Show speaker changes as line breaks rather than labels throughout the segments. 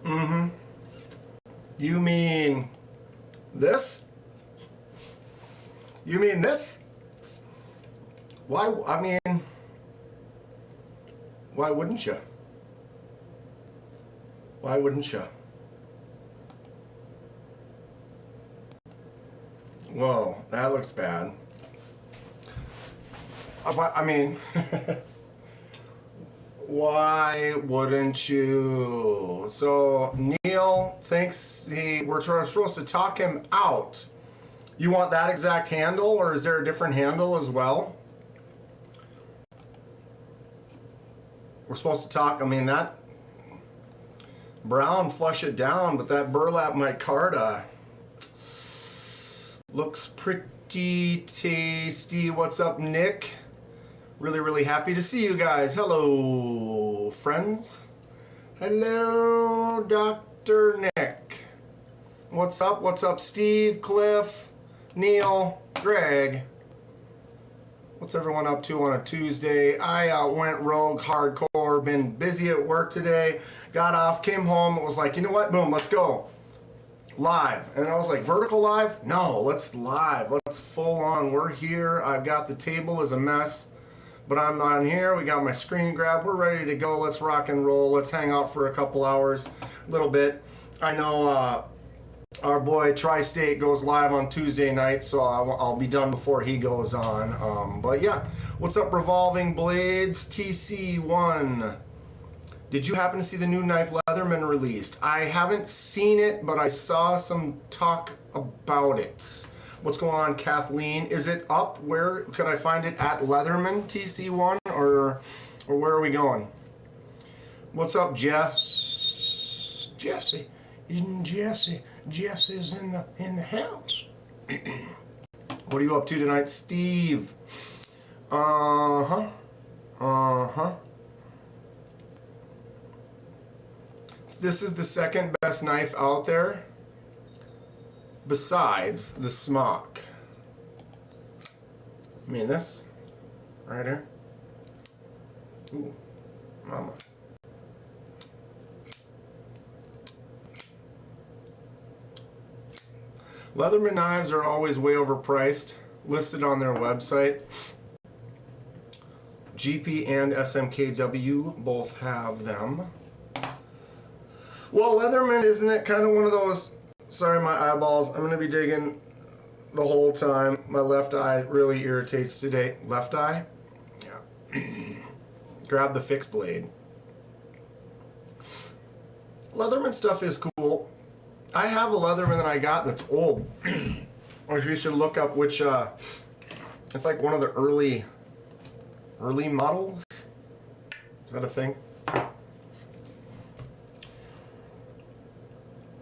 Mm-hmm. You mean this? You mean this? Why, I mean, why wouldn't you? Why wouldn't you? Whoa, that looks bad. I mean, why wouldn't you? So Neil thinks we're supposed to talk him out. You want that exact handle, or is there a different handle as well? We're supposed to talk, I mean, that brown, flush it down, but that burlap micarta looks pretty tasty. What's up, Nick? Really, really happy to see you guys. Hello, friends. Hello, Dr. Nick. What's up? What's up, Steve, Cliff, Neil, Greg? What's everyone up to on a Tuesday? I went rogue hardcore, been busy at work today, got off, came home, was like, you know what, boom, let's go. Live. And I was like, vertical live? No, let's live. Let's full on. We're here. I've got the table is a mess, but I'm on here. We got my screen grab. We're ready to go. Let's rock and roll. Let's hang out for a couple hours, a little bit. I know our boy Tri-State goes live on Tuesday night, so I'll be done before he goes on. But yeah, what's up, Revolving Blades TC1? Did you happen to see the new knife Leatherman released? I haven't seen it, but I saw some talk about it. What's going on, Kathleen? Is it up? Where could I find it? At Leatherman TC1, or where are we going? What's up, Jess? Jesse's in the house. What are you up to tonight, Steve? This is the second best knife out there besides the Smock. I mean, this right here. Ooh, mama. Leatherman knives are always way overpriced, listed on their website. GP and SMKW both have them. Well, Leatherman, isn't it kind of one of those, sorry my eyeballs, I'm going to be digging the whole time. My left eye really irritates today. Left eye? Yeah. Grab the fixed blade. Leatherman stuff is cool. I have a Leatherman that I got that's old. Or you should look up which, it's like one of the early models. Is that a thing?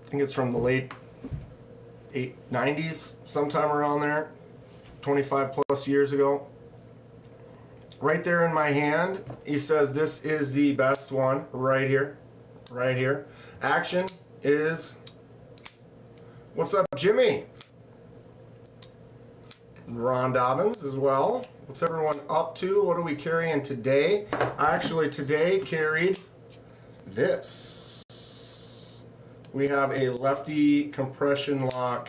I think it's from the late 90s, sometime around there, 25 plus years ago. Right there in my hand, he says this is the best one, right here, right here. Action is, what's up, Jimmy? Ron Dobbins as well. What's everyone up to? What are we carrying today? I actually today carried this. We have a lefty compression lock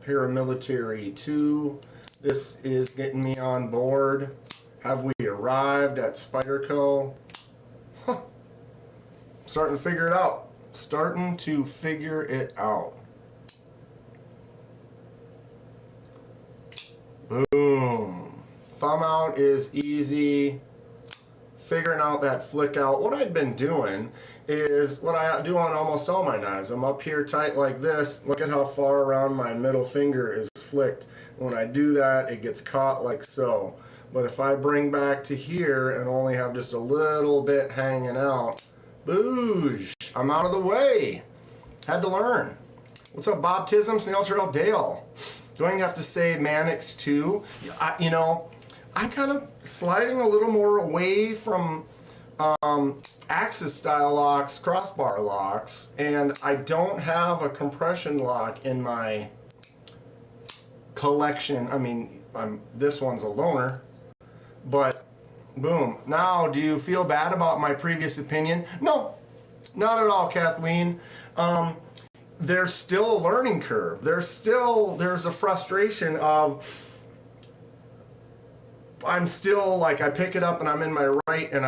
paramilitary 2. This is getting me on board. Have we arrived at Spyderco? Huh. Starting to figure it out. Starting to figure it out. Boom. Thumb out is easy. Figuring out that flick out. What I've been doing is what I do on almost all my knives. I'm up here tight like this. Look at how far around my middle finger is flicked. When I do that, it gets caught like so. But if I bring back to here and only have just a little bit hanging out, boosh, I'm out of the way. Had to learn. What's up, Bob Tism, Snail Trail Dale? Going to have to say Mannix too. You know, I'm kind of sliding a little more away from Axis style locks, crossbar locks, and I don't have a compression lock in my collection. I mean, this one's a loaner, but boom. Now, do you feel bad about my previous opinion? No, not at all, Kathleen. There's still a learning curve. There's a frustration of, I'm still like, I pick it up and I'm in my right, and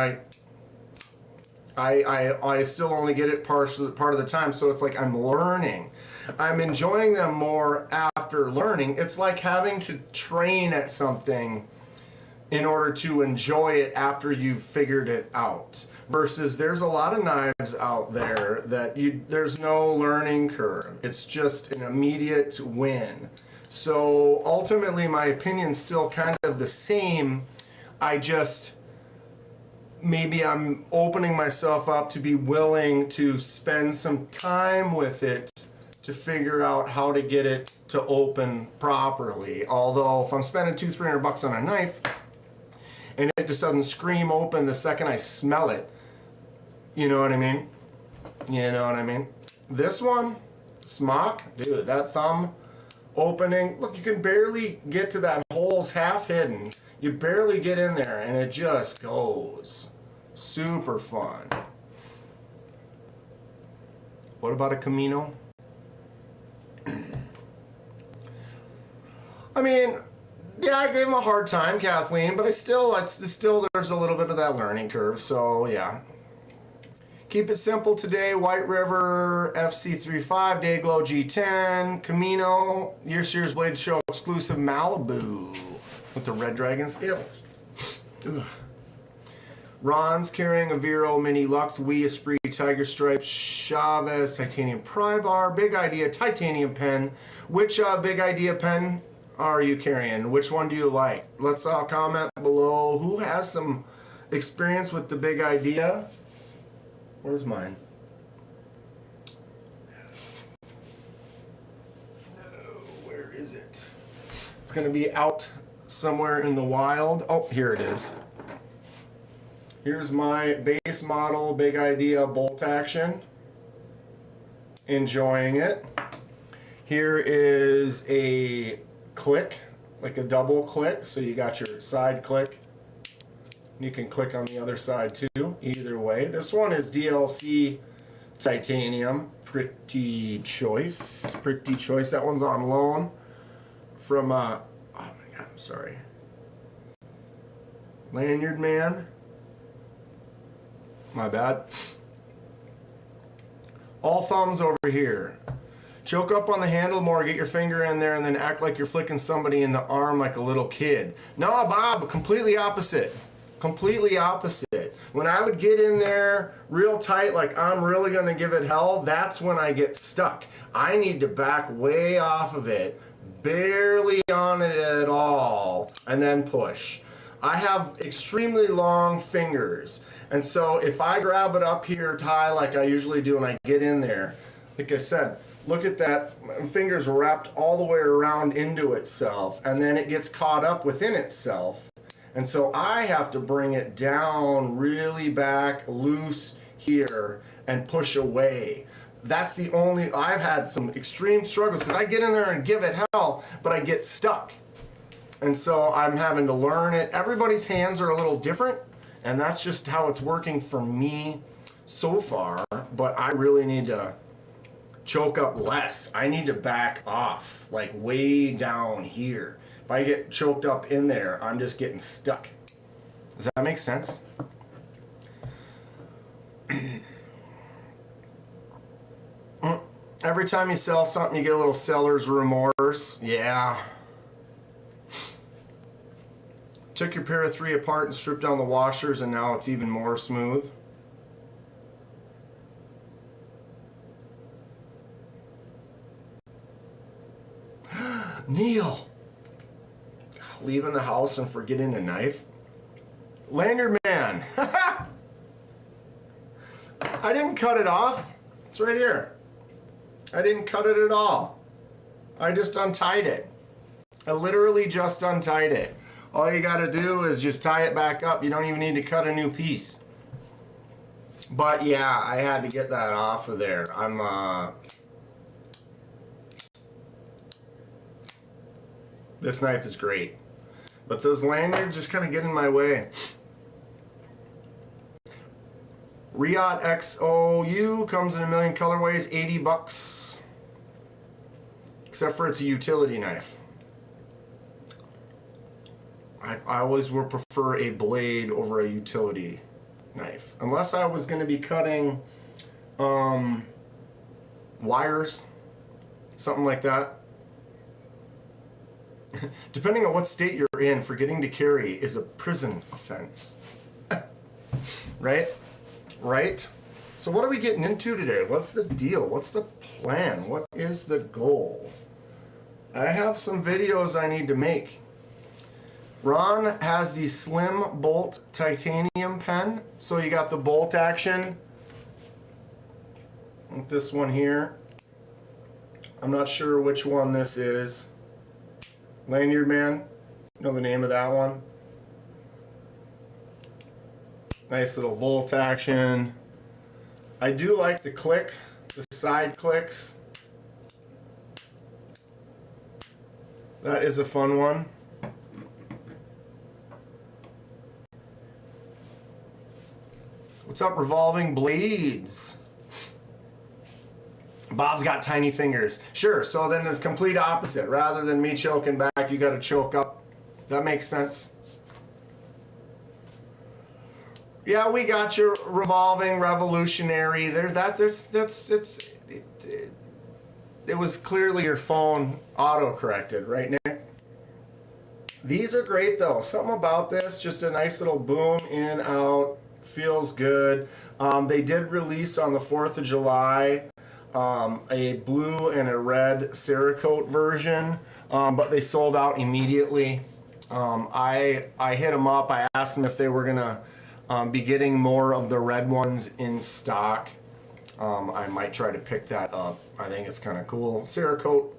I still only get it part of the time. So it's like I'm learning. I'm enjoying them more after learning. It's like having to train at something in order to enjoy it after you've figured it out. Versus there's a lot of knives out there that there's no learning curve. It's just an immediate win. So ultimately my opinion's still kind of the same. Maybe I'm opening myself up to be willing to spend some time with it to figure out how to get it to open properly. Although if I'm spending $200-300 on a knife and it just doesn't scream open the second I smell it, you know what I mean? You know what I mean? This one, Smock, dude, that thumb opening, look, you can barely get to that hole's half hidden. You barely get in there and it just goes. Super fun. What about a Camino? I mean, yeah, I gave him a hard time, Kathleen, but there's a little bit of that learning curve, so yeah. Keep it simple today. White River FC35, Dayglow G10, Camino, Year Series Blade Show exclusive Malibu with the Red Dragon scales. Ugh. Ron's carrying a Vero Mini Lux, Wii Esprit Tiger Stripe, Chavez Titanium Pry Bar, Big Idea Titanium Pen. Which Big Idea pen are you carrying? Which one do you like? Let's comment below who has some experience with the Big Idea. Where's mine? No, where is it? It's going to be out somewhere in the wild. Oh, here it is. Here's my base model Big Idea bolt action. Enjoying it. Here is a click, like a double click. So you got your side click. You can click on the other side too, either way. This one is DLC titanium, pretty choice. That one's on loan from, oh my God, I'm sorry. Lanyard Man. My bad. All thumbs over here. Choke up on the handle more, get your finger in there, and then act like you're flicking somebody in the arm like a little kid. No, Bob, completely opposite. Completely opposite. When I would get in there real tight, like I'm really going to give it hell, that's when I get stuck. I need to back way off of it, barely on it at all, and then push. I have extremely long fingers, and so if I grab it up here high like I usually do and I get in there, like I said, look at that, my fingers wrapped all the way around into itself, and then it gets caught up within itself. And so I have to bring it down really back, loose here, and push away. That's the only, I've had some extreme struggles because I get in there and give it hell, but I get stuck. And so I'm having to learn it. Everybody's hands are a little different, and that's just how it's working for me so far. But I really need to choke up less. I need to back off, like way down here. If I get choked up in there, I'm just getting stuck. Does that make sense? Every time you sell something, you get a little seller's remorse. Yeah. Took your Para 3 apart and stripped down the washers, and now it's even more smooth. Neil! Leaving the house and forgetting a knife? Lanyard Man! I didn't cut it off. It's right here. I didn't cut it at all. I just untied it. I literally just untied it. All you gotta do is just tie it back up. You don't even need to cut a new piece. But yeah, I had to get that off of there. This knife is great. But those lanyards just kind of get in my way. Riot XOU comes in a million colorways, 80 bucks. Except for it's a utility knife. I always would prefer a blade over a utility knife. Unless I was going to be cutting wires, something like that. Depending on what state you're in, forgetting to carry is a prison offense. Right? Right? So what are we getting into today? What's the deal? What's the plan? What is the goal? I have some videos I need to make. Ron has the Slim Bolt titanium pen. So you got the bolt action. Like this one here. I'm not sure which one this is. Lanyard Man. Know the name of that one? Nice little bolt action. I do like the click, the side clicks. That is a fun one. What's up, Revolving Blades? Bob's got tiny fingers. Sure, so then it's complete opposite. Rather than me choking back, you got to choke up. That makes sense. Yeah, we got your revolving revolutionary. It was clearly your phone auto-corrected, right, Nick? These are great, though. Something about this, just a nice little boom, in, out, feels good. They did release on the 4th of July a blue and a red Cerakote version, but they sold out immediately. I hit them up. I asked them if they were going to be getting more of the red ones in stock. I might try to pick that up. I think it's kind of cool. Cerakote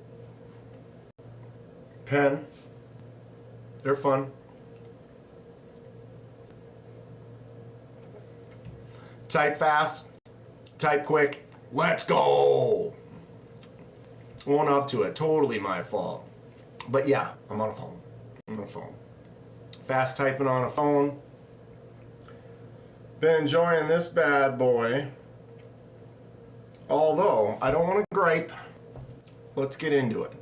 pen. They're fun. Type fast, type quick. Let's go. Won't up to it. Totally my fault. But yeah, I'm on a phone. Fast typing on a phone. Been enjoying this bad boy. Although, I don't want to gripe. Let's get into it.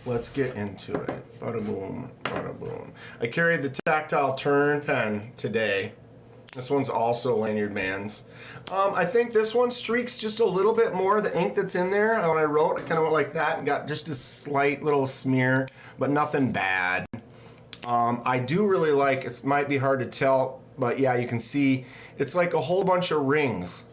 Let's get into it. Bada boom, bada boom. I carried the Tactile Turn pen today. This one's also Lanyard Man's. I think this one streaks just a little bit more. The ink that's in there, when I wrote, I kind of went like that and got just a slight little smear, but nothing bad. I do really like, it might be hard to tell, but yeah, you can see, it's like a whole bunch of rings.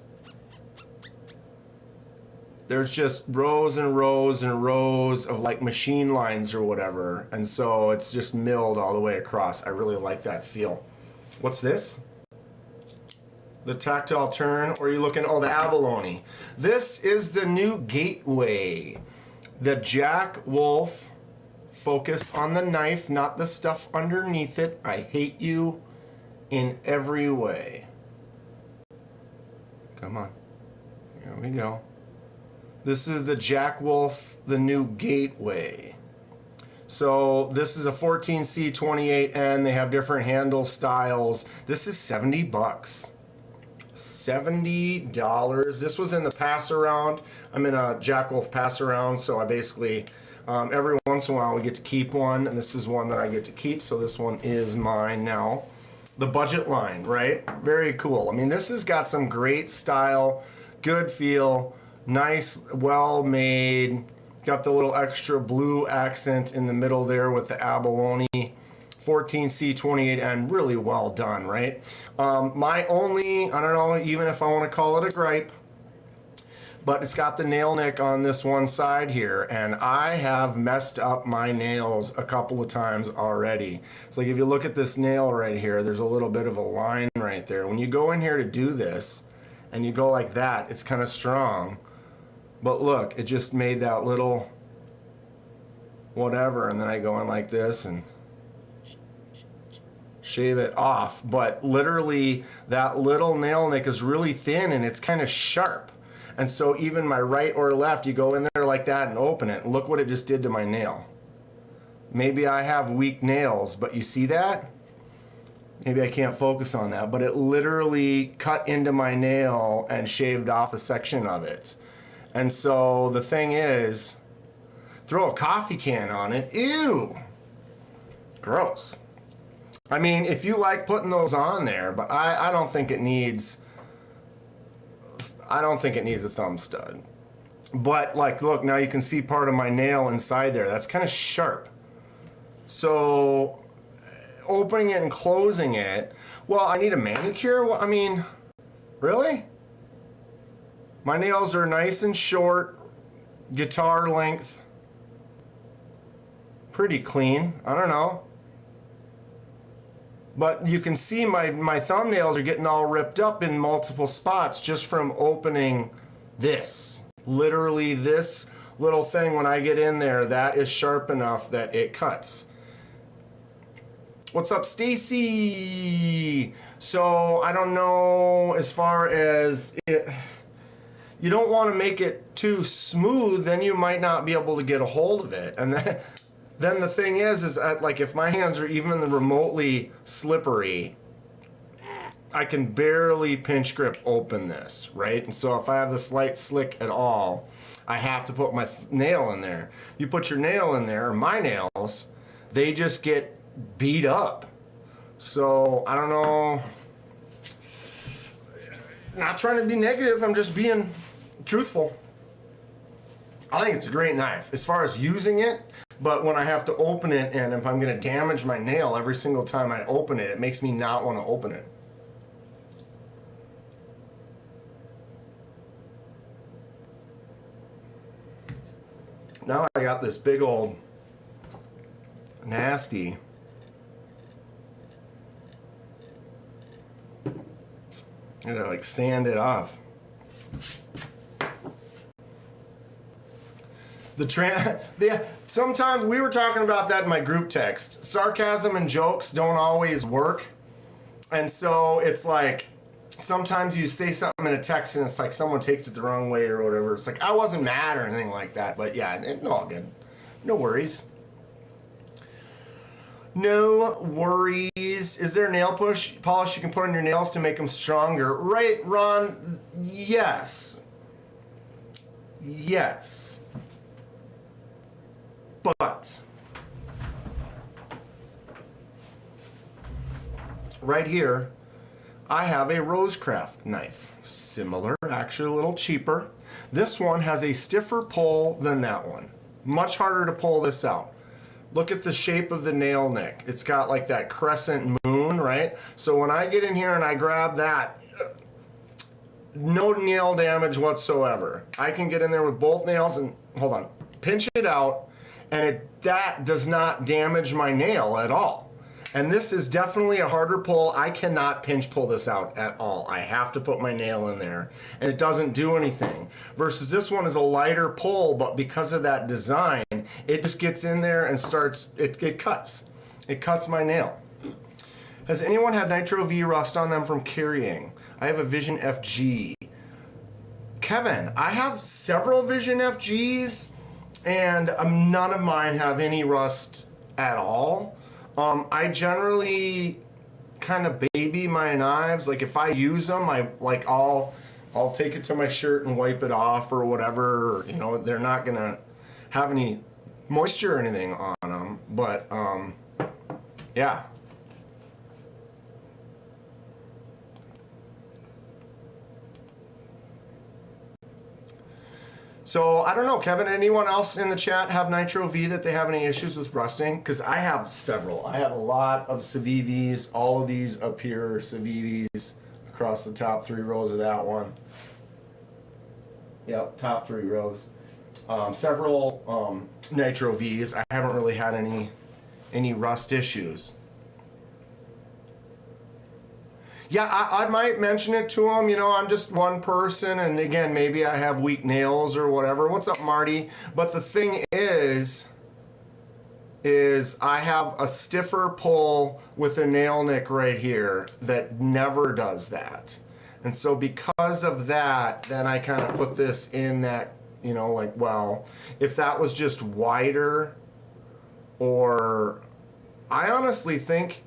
There's just rows and rows and rows of like machine lines or whatever, and so it's just milled all the way across. I really like that feel. What's this? The Tactile Turn, or are you looking, oh, the Abalone. This is the new Gateway. The Jack Wolf, focused on the knife, not the stuff underneath it. I hate you in every way. Come on. Here we go. This is the Jack Wolf, the new Gateway. So this is a 14C28N. They have different handle styles. This is 70 bucks. $70. This was in the pass around. I'm in a Jack Wolf pass around, so I basically every once in a while we get to keep one, and this is one that I get to keep, so this one is mine now. The budget line, right? Very cool. I mean, this has got some great style, good feel, nice, well made. Got the little extra blue accent in the middle there with the Abalone. 14C28N, really well done, right? My only, I don't know even if I want to call it a gripe, but it's got the nail nick on this one side here, and I have messed up my nails a couple of times already. It's like if you look at this nail right here, there's a little bit of a line right there. When you go in here to do this, and you go like that, it's kind of strong, but look, it just made that little whatever, and then I go in like this and shave it off, but literally that little nail nick is really thin and it's kind of sharp, and so even my right or left, you go in there like that and open it, and look what it just did to my nail. Maybe I have weak nails, but you see that? Maybe I can't focus on that, but it literally cut into my nail and shaved off a section of it. And so the thing is, throw a coffee can on it. Ew. Gross. I mean, if you like putting those on there, but I don't think it needs a thumb stud. But like, look, now you can see part of my nail inside there. That's kind of sharp. So opening it and closing it, well, I need a manicure? Well, I mean, really? My nails are nice and short, guitar length, pretty clean. I don't know. But you can see my thumbnails are getting all ripped up in multiple spots just from opening this. Literally this little thing, when I get in there, that is sharp enough that it cuts. What's up, Stacy? So I don't know, as far as it, you don't want to make it too smooth, then you might not be able to get a hold of it. And then the thing is like, if my hands are even remotely slippery, I can barely pinch grip open this, right? And so if I have the slight slick at all, I have to put my nail in there. You put your nail in there, or my nails, they just get beat up. So I don't know, not trying to be negative, I'm just being truthful. I think it's a great knife as far as using it, but when I have to open it, and if I'm going to damage my nail every single time I open it, it makes me not want to open it. Now I got this big old nasty. I'm gonna like sand it off. Sometimes we were talking about that in my group text. Sarcasm and jokes don't always work. And so it's like, sometimes you say something in a text and it's like someone takes it the wrong way or whatever. It's like, I wasn't mad or anything like that, but yeah, all good. No worries. No worries. Is there nail polish you can put on your nails to make them stronger? Right, Ron? Yes. Yes. But right here, I have a Rosecraft knife. Similar, actually a little cheaper. This one has a stiffer pull than that one. Much harder to pull this out. Look at the shape of the nail nick. It's got like that crescent moon, right? So when I get in here and I grab that, no nail damage whatsoever. I can get in there with both nails and, hold on, pinch it out, and that does not damage my nail at all. And this is definitely a harder pull. I cannot pinch pull this out at all. I have to put my nail in there, and it doesn't do anything. Versus this one is a lighter pull, but because of that design, it just gets in there and starts, it cuts. It cuts my nail. Has anyone had Nitro V rust on them from carrying? I have a Vision FG. Kevin, I have several Vision FGs, and none of mine have any rust at all. I generally kind of baby my knives. Like if I use them, I'll take it to my shirt and wipe it off or whatever. You know, they're not gonna have any moisture or anything on them. But yeah. So, I don't know, Kevin, anyone else in the chat have Nitro V that they have any issues with rusting? Because I have several. I have a lot of Civivs. All of these up here are Civivs across the top 3 rows of that one. Yep, top 3 rows. Several Nitro Vs. I haven't really had any rust issues. Yeah, I might mention it to them. You know, I'm just one person, and again, maybe I have weak nails or whatever. What's up, Marty? But the thing is I have a stiffer pull with a nail nick right here that never does that. And so because of that, then I kind of put this in that, you know, like, well, if that was just wider, or I honestly think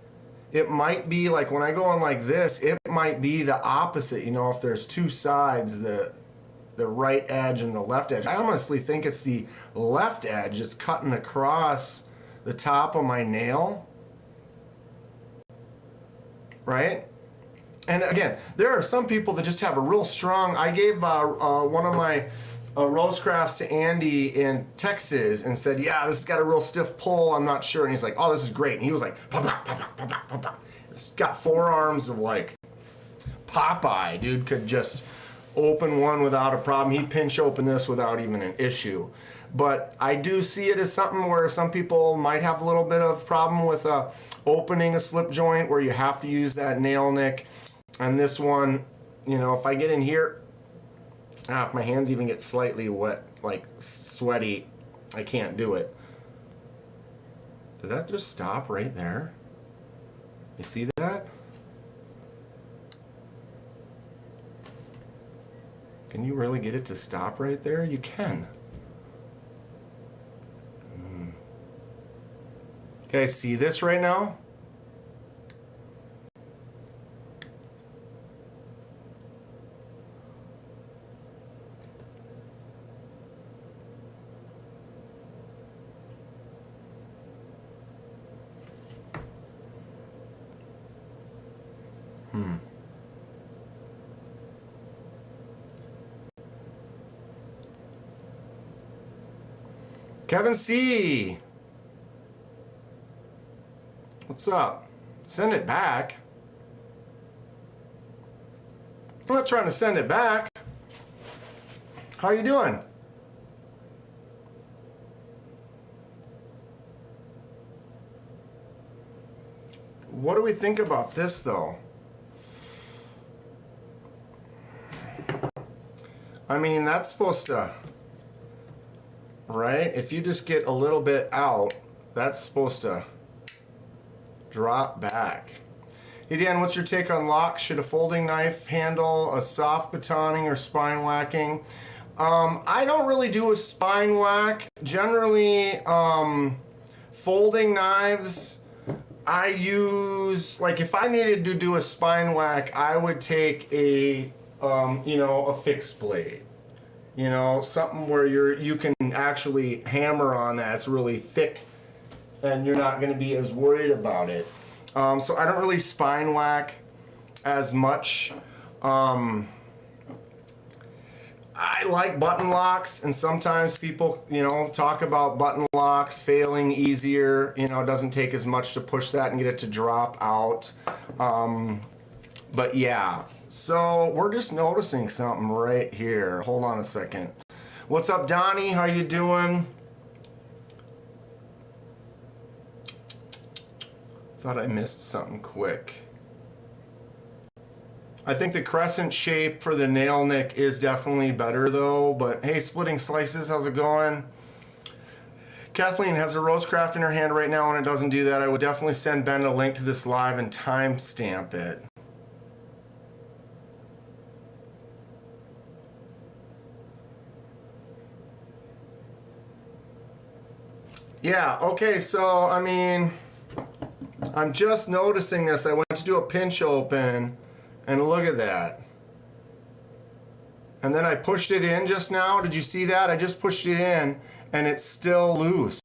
it might be like when I go on like this, it might be the opposite. You know, if there's two sides, the right edge and the left edge. I honestly think it's the left edge. It's cutting across the top of my nail, right? And again, there are some people that just have a real strong. I gave one of my Rosecrafts to Andy in Texas and said, yeah, this has got a real stiff pull. I'm not sure. And he's like, oh, this is great. And he was like, pop, pop, pop, pop, pop, pop, pop. It's got forearms of like Popeye. Dude could just open one without a problem. He'd pinch open this without even an issue. But I do see it as something where some people might have a little bit of problem with opening a slip joint where you have to use that nail nick. And this one, you know, if I get in here, if my hands even get slightly wet, like sweaty, I can't do it. Did that just stop right there? You see that? Can you really get it to stop right there? You can. Okay, see this right now? Kevin C. What's up? Send it back. I'm not trying to send it back. How are you doing? What do we think about this though? I mean, that's supposed to, right? If you just get a little bit out, that's supposed to drop back. Hey Dan, what's your take on locks? Should a folding knife handle a soft batoning or spine whacking? I don't really do a spine whack. Generally, folding knives, I use, like if I needed to do a spine whack, I would take a, you know, a fixed blade. You know, something where you can actually hammer on that. It's really thick and you're not going to be as worried about it. So I don't really spine whack as much. I like button locks, and sometimes people, you know, talk about button locks failing easier. You know, it doesn't take as much to push that and get it to drop out. But yeah, so we're just noticing something right here. Hold on a second. What's up, Donnie? How you doing? Thought I missed something quick. I think the crescent shape for the nail nick is definitely better though, but hey, Splitting Slices, how's it going? Kathleen has a Rosecraft in her hand right now and it doesn't do that. I would definitely send Ben a link to this live and timestamp it. Yeah, okay, so I mean, I'm just noticing this. I went to do a pinch open and look at that. And then I pushed it in just now. Did you see that? I just pushed it in and it's still loose.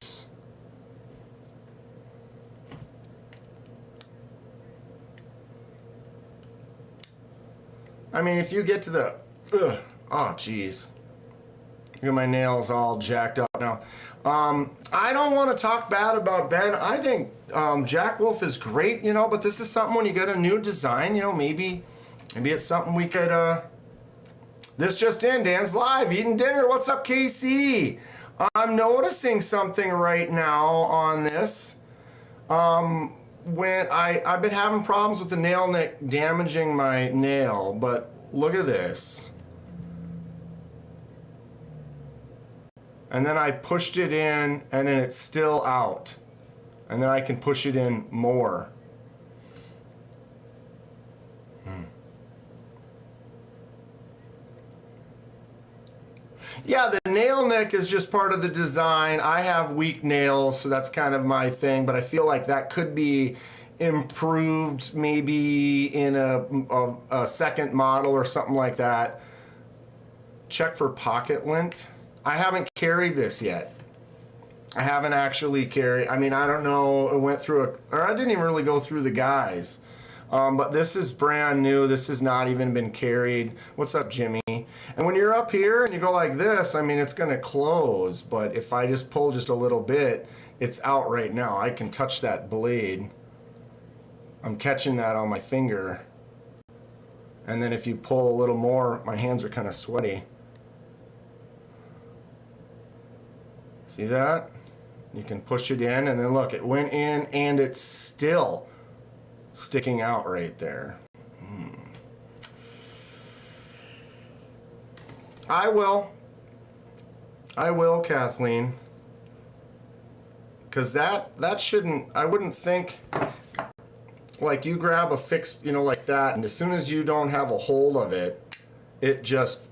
I mean, if you get to the, oh geez. Look at my nails all jacked up now. I don't want to talk bad about Ben. I think Jack Wolf is great, you know, but this is something when you get a new design, you know, maybe it's something we could, this just in, Dan's live, eating dinner. What's up, KC? I'm noticing something right now on this. When I've been having problems with the nail nick damaging my nail, but look at this. And then I pushed it in and then it's still out. And then I can push it in more. Yeah, the nail nick is just part of the design. I have weak nails, so that's kind of my thing, but I feel like that could be improved, maybe in a second model or something like that, check for pocket lint. I haven't carried this yet. I haven't actually carried, I mean, I don't know, it went through or I didn't even really go through the guys. But this is brand new. This has not even been carried. What's up, Jimmy? And when you're up here and you go like this, I mean, it's going to close. But if I just pull just a little bit, it's out right now. I can touch that blade. I'm catching that on my finger. And then if you pull a little more, my hands are kind of sweaty. See that? You can push it in, and then look, it went in and it's still sticking out right there. I will, Kathleen. Because that shouldn't, I wouldn't think, like you grab a fixed, you know, like that, and as soon as you don't have a hold of it, it just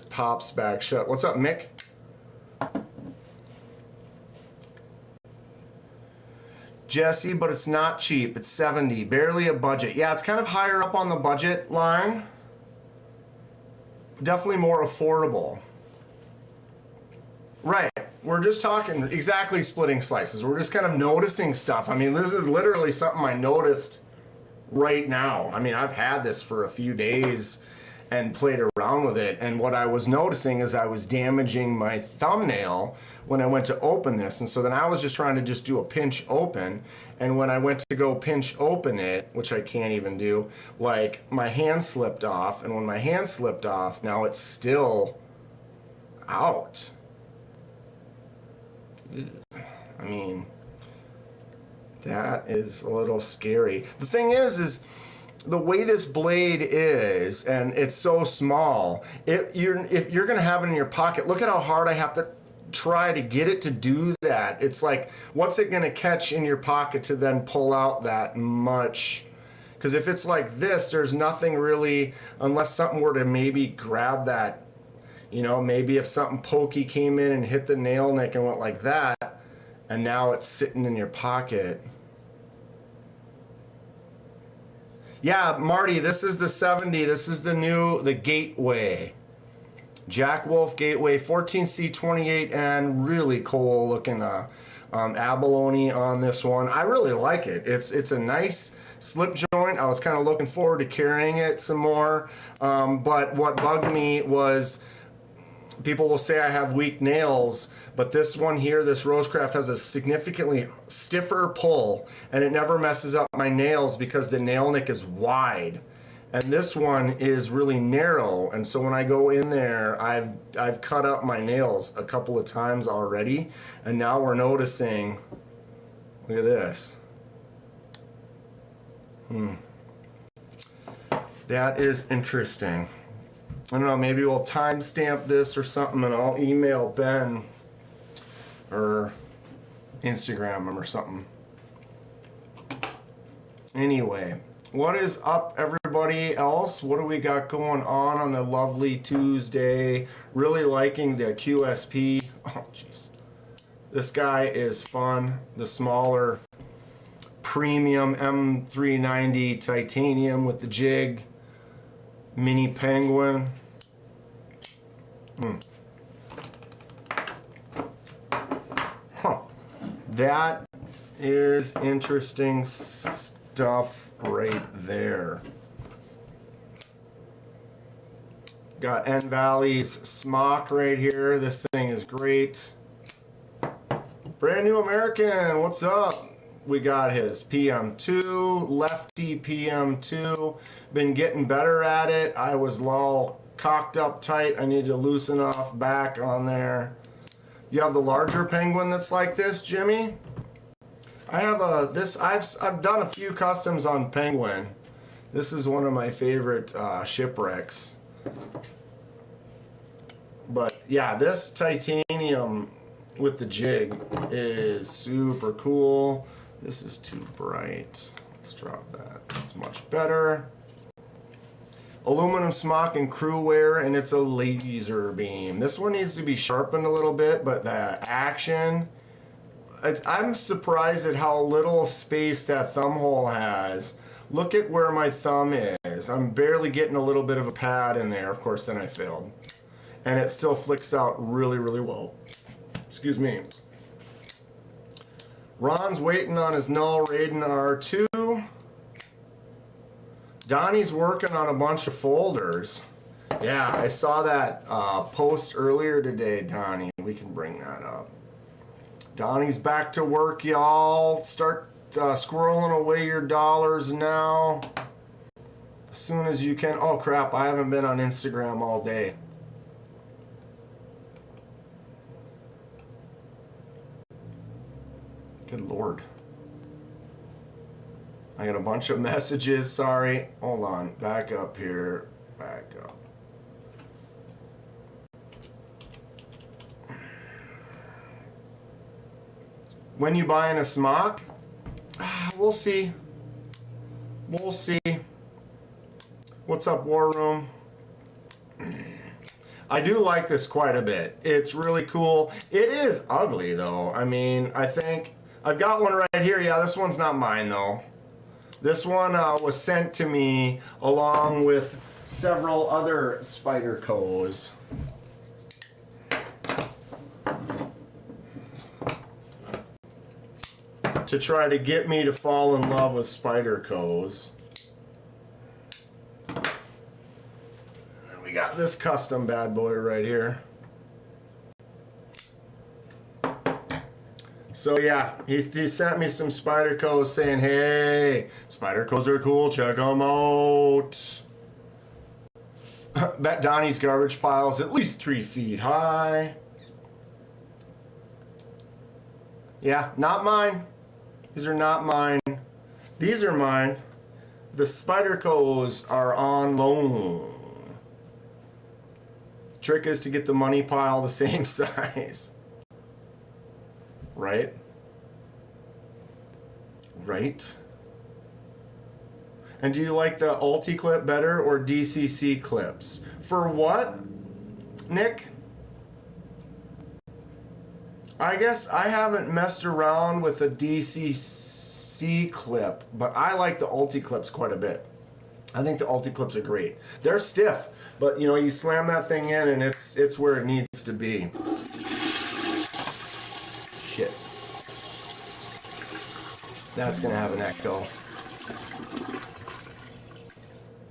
pops back shut. What's up, Mick? Jesse, but it's not cheap. It's $70, barely a budget. Yeah, it's kind of higher up on the budget line. Definitely more affordable. Right. We're just talking exactly splitting slices. We're just kind of noticing stuff. I mean, this is literally something I noticed right now. I mean, I've had this for a few days and played around with it. And what I was noticing is I was damaging my thumbnail when I went to open this. And so then I was just trying to just do a pinch open. And when I went to go pinch open it, which I can't even do, like my hand slipped off. And when my hand slipped off, now it's still out. I mean, that is a little scary. The thing is the way this blade is, and it's so small, if you're gonna have it in your pocket, look at how hard I have to try to get it to do that. It's like, what's it gonna catch in your pocket to then pull out that much? Because if it's like this, there's nothing really, unless something were to maybe grab that, you know, maybe if something pokey came in and hit the nail nick and went like that, and now it's sitting in your pocket. Yeah, Marty, this is the 70. This is the Gateway. Jack Wolf Gateway 14C28N. Really cool looking abalone on this one. I really like it. It's a nice slip joint. I was kind of looking forward to carrying it some more. But what bugged me was people will say I have weak nails, but this one here, this Rosecraft, has a significantly stiffer pull, and it never messes up my nails because the nail nick is wide. And this one is really narrow, and so when I go in there, I've cut up my nails a couple of times already, and now we're noticing, look at this. That is interesting. I don't know, maybe we'll timestamp this or something, and I'll email Ben or Instagram him or something. Anyway, what is up, everybody else? What do we got going on a lovely Tuesday? Really liking the QSP. Oh, jeez. This guy is fun. The smaller premium M390 titanium with the jig. Mini Penguin. That is interesting stuff right there. Got N Valley's smock right here. This thing is great. Brand New American, what's up? We got his PM2, lefty PM2. Been getting better at it. I was all cocked up tight. I need to loosen off back on there. You have the larger Penguin that's like this, Jimmy? I have I've done a few customs on Penguin. This is one of my favorite shipwrecks. But yeah, this titanium with the jig is super cool. This is too bright. Let's drop that. That's much better. Aluminum smock and crew wear, and it's a laser beam. This one needs to be sharpened a little bit, but the action, I'm surprised at how little space that thumb hole has. Look at where my thumb is. I'm barely getting a little bit of a pad in there. Of course, then I failed. And it still flicks out really, really well. Excuse me. Ron's waiting on his null Raiden R2. Donnie's working on a bunch of folders. Yeah, I saw that post earlier today, Donnie. We can bring that up. Donnie's back to work, y'all. Start squirreling away your dollars now. As soon as you can. Oh, crap. I haven't been on Instagram all day. Good Lord. I got a bunch of messages. Sorry. Hold on. Back up here. Back up. When you buying a smock? We'll see. We'll see. What's up, War Room? I do like this quite a bit. It's really cool. It is ugly, though. I mean, I think... I've got one right here. Yeah, this one's not mine, though. This one was sent to me along with several other Spydercos. To try to get me to fall in love with Spydercos. And then we got this custom bad boy right here. So yeah, he sent me some Spydercos saying, hey, Spydercos are cool, check them out. Bet Donnie's garbage pile is at least 3 feet high. Yeah, not mine. These are not mine. These are mine. The Spydercos are on loan. Trick is to get the money pile the same size. Right? Right? And do you like the Ulti clip better or DCC clips? For what, Nick? I guess I haven't messed around with a DCC clip, but I like the Ulti clips quite a bit. I think the Ulti clips are great. They're stiff, but you know, you slam that thing in and it's where it needs to be. Shit. That's gonna have an echo.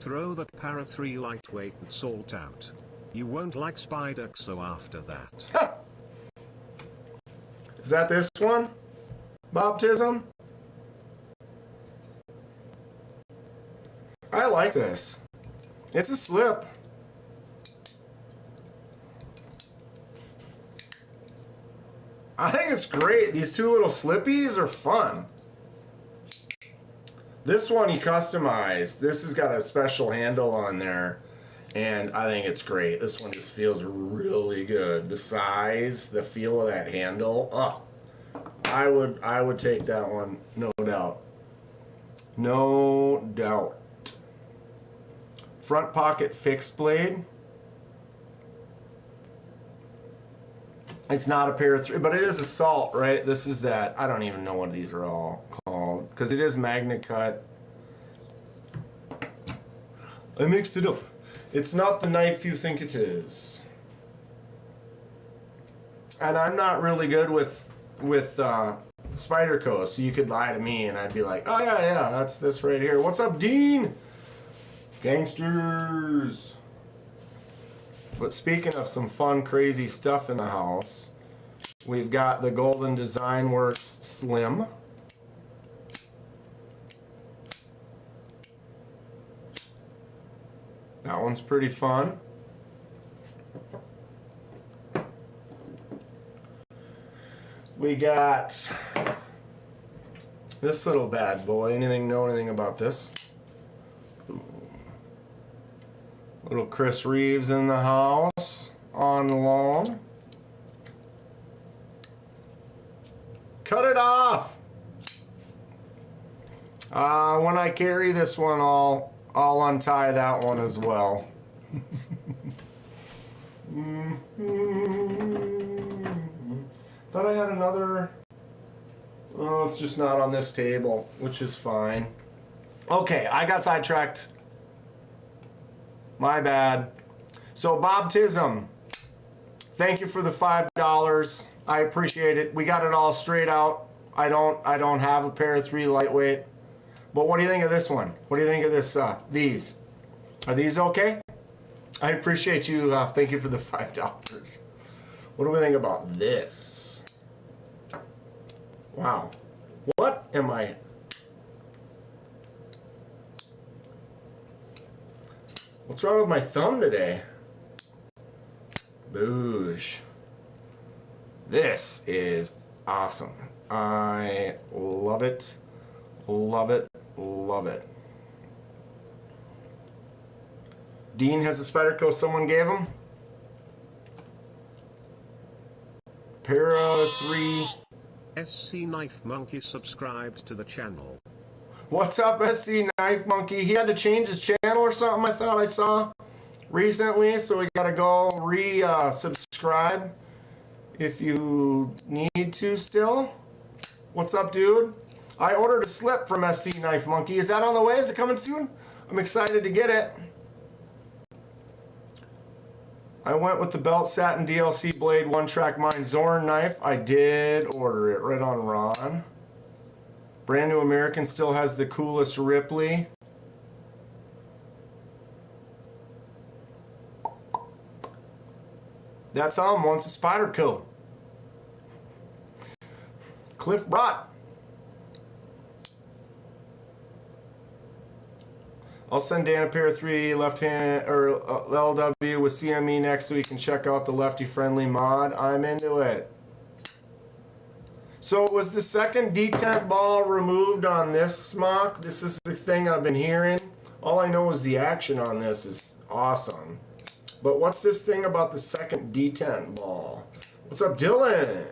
Throw that Para 3 lightweight and salt out. You won't like Spyderco after that.
Ha! Is that this one? Baptism? I like this. It's a slip. I think it's great. These two little slippies are fun. This one he customized. This has got a special handle on there. And I think it's great. This one just feels really good. The size, the feel of that handle. Oh, I would take that one, no doubt. No doubt. Front pocket fixed blade. It's not a pair of 3, but it is a salt, right? This is that. I don't even know what these are all called because it is Magna Cut. I mixed it up. It's not the knife you think it is. And I'm not really good with Spyderco, so you could lie to me and I'd be like, oh yeah, that's this right here. What's up, Dean? Gangsters. But speaking of some fun, crazy stuff in the house, we've got the Golden Design Works Slim. That one's pretty fun. We got this little bad boy. Know anything about this? Ooh. Little Chris Reeves in the house on loan. Cut it off. When I carry this one, I'll untie that one as well. Thought I had another Oh, it's just not on this table, which is fine. Okay, I got sidetracked. My bad. So Bob Tism, thank you for the $5. I appreciate it. We got it all straight out. I don't have a pair of 3 lightweight. But what do you think of this one? What do you think of this? These? Are these okay? I appreciate you. Thank you for the $5. What do we think about this? Wow. What am I? What's wrong with my thumb today? Boosh. This is awesome. I love it. Love it. Love it. Dean has a Spyderco someone gave him. Para 3.
SC Knife Monkey subscribed to the channel.
What's up, SC Knife Monkey? He had to change his channel or something, I thought I saw recently, so we gotta go re-subscribe if you need to still. What's up, dude? I ordered a slip from SC Knife Monkey. Is that on the way? Is it coming soon? I'm excited to get it. I went with the Belt Satin DLC Blade 1-Track Mine Zorn knife. I did order it right on Ron. Brand New American still has the coolest Ripley. That thumb wants a Spyderco. Cliff Brott. I'll send Dan a pair of 3 left hand or LW with CME next so he can check out the lefty friendly mod. I'm into it. So was the second detent ball removed on this smock? This is the thing I've been hearing. All I know is the action on this is awesome. But what's this thing about the second detent ball? What's up, Dylan?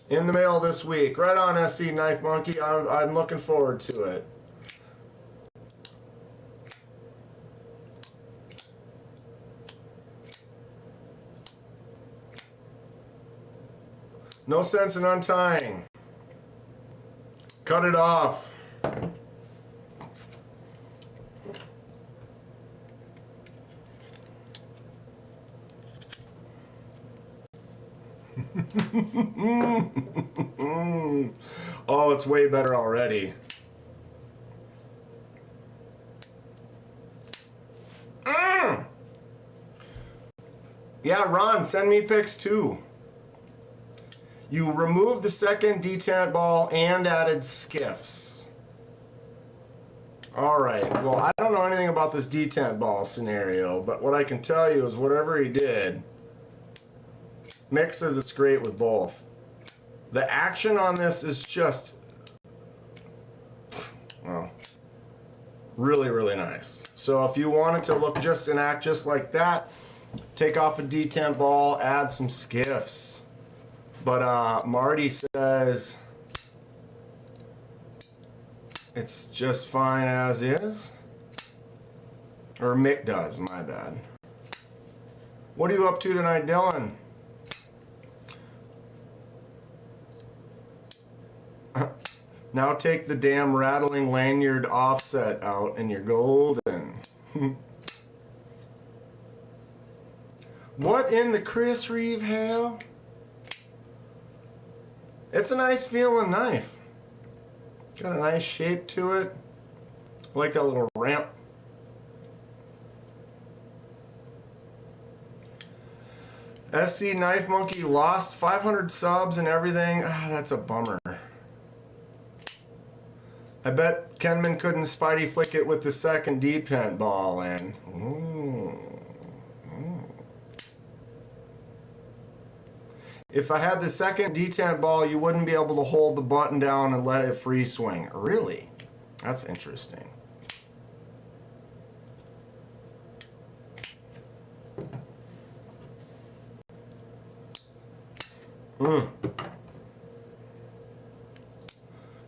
In the mail this week. Right on, SC Knife Monkey. I'm looking forward to it. No sense in untying. Cut it off. Oh, it's way better already. Yeah, Ron, send me pics too. You removed the second detent ball and added skiffs. Alright, well, I don't know anything about this detent ball scenario, but what I can tell you is whatever he did, Mick says it's great with both. The action on this is just, well, really, really nice. So if you wanted to look just and act just like that, take off a detent ball, add some skiffs. But Marty says it's just fine as is. Or Mick does, my bad. What are you up to tonight, Dylan? Now take the damn rattling lanyard offset out and you're golden. What in the Chris Reeve hell? It's a nice feeling knife. Got a nice shape to it. I like that little ramp. SC Knife Monkey lost 500 subs and everything. Ah, that's a bummer. I bet Kenman couldn't Spidey flick it with the second detent ball in. If I had the second detent ball, you wouldn't be able to hold the button down and let it free swing. Really? That's interesting.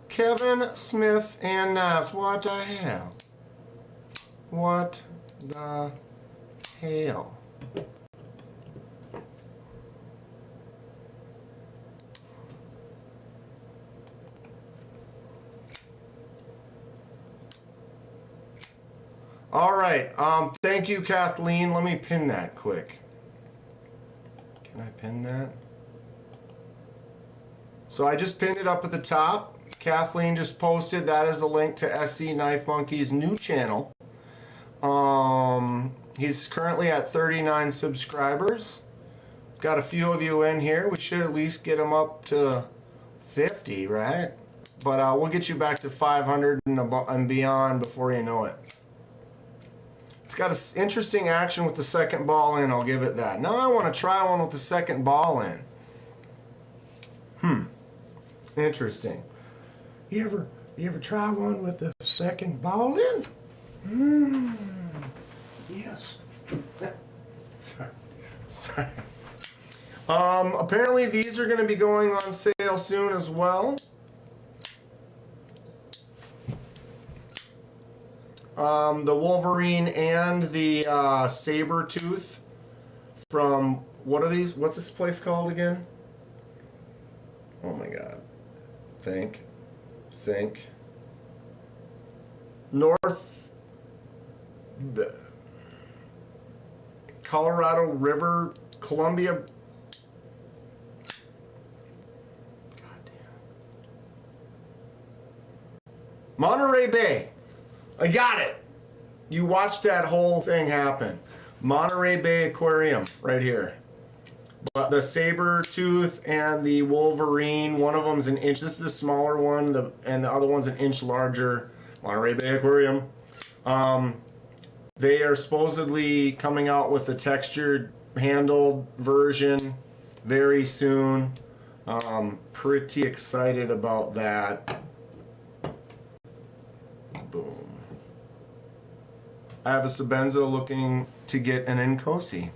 Kevin Smith and knives. What the hell? What the hell? All right. Thank you, Kathleen. Let me pin that quick. Can I pin that? So I just pinned it up at the top. Kathleen just posted. That is a link to SC Knife Monkey's new channel. He's currently at 39 subscribers. Got a few of you in here. We should at least get him up to 50, right? But we'll get you back to 500 and beyond before you know it. It's got an interesting action with the second ball in, I'll give it that. Now I want to try one with the second ball in. Interesting. You ever try one with the second ball in? Yes. Sorry. Apparently these are going to be going on sale soon as well. The Wolverine and the saber tooth from, what are these? What's this place called again? Oh my god. Think. North Colorado River, Columbia. God damn. Monterey Bay. I got it. You watched that whole thing happen. Monterey Bay Aquarium, right here. But the saber tooth and the Wolverine, one of them's an inch. This is the smaller one, and the other one's an inch larger. Monterey Bay Aquarium. They are supposedly coming out with a textured handled version very soon. Pretty excited about that. Boom. I have a Sebenza looking to get an Nkosi.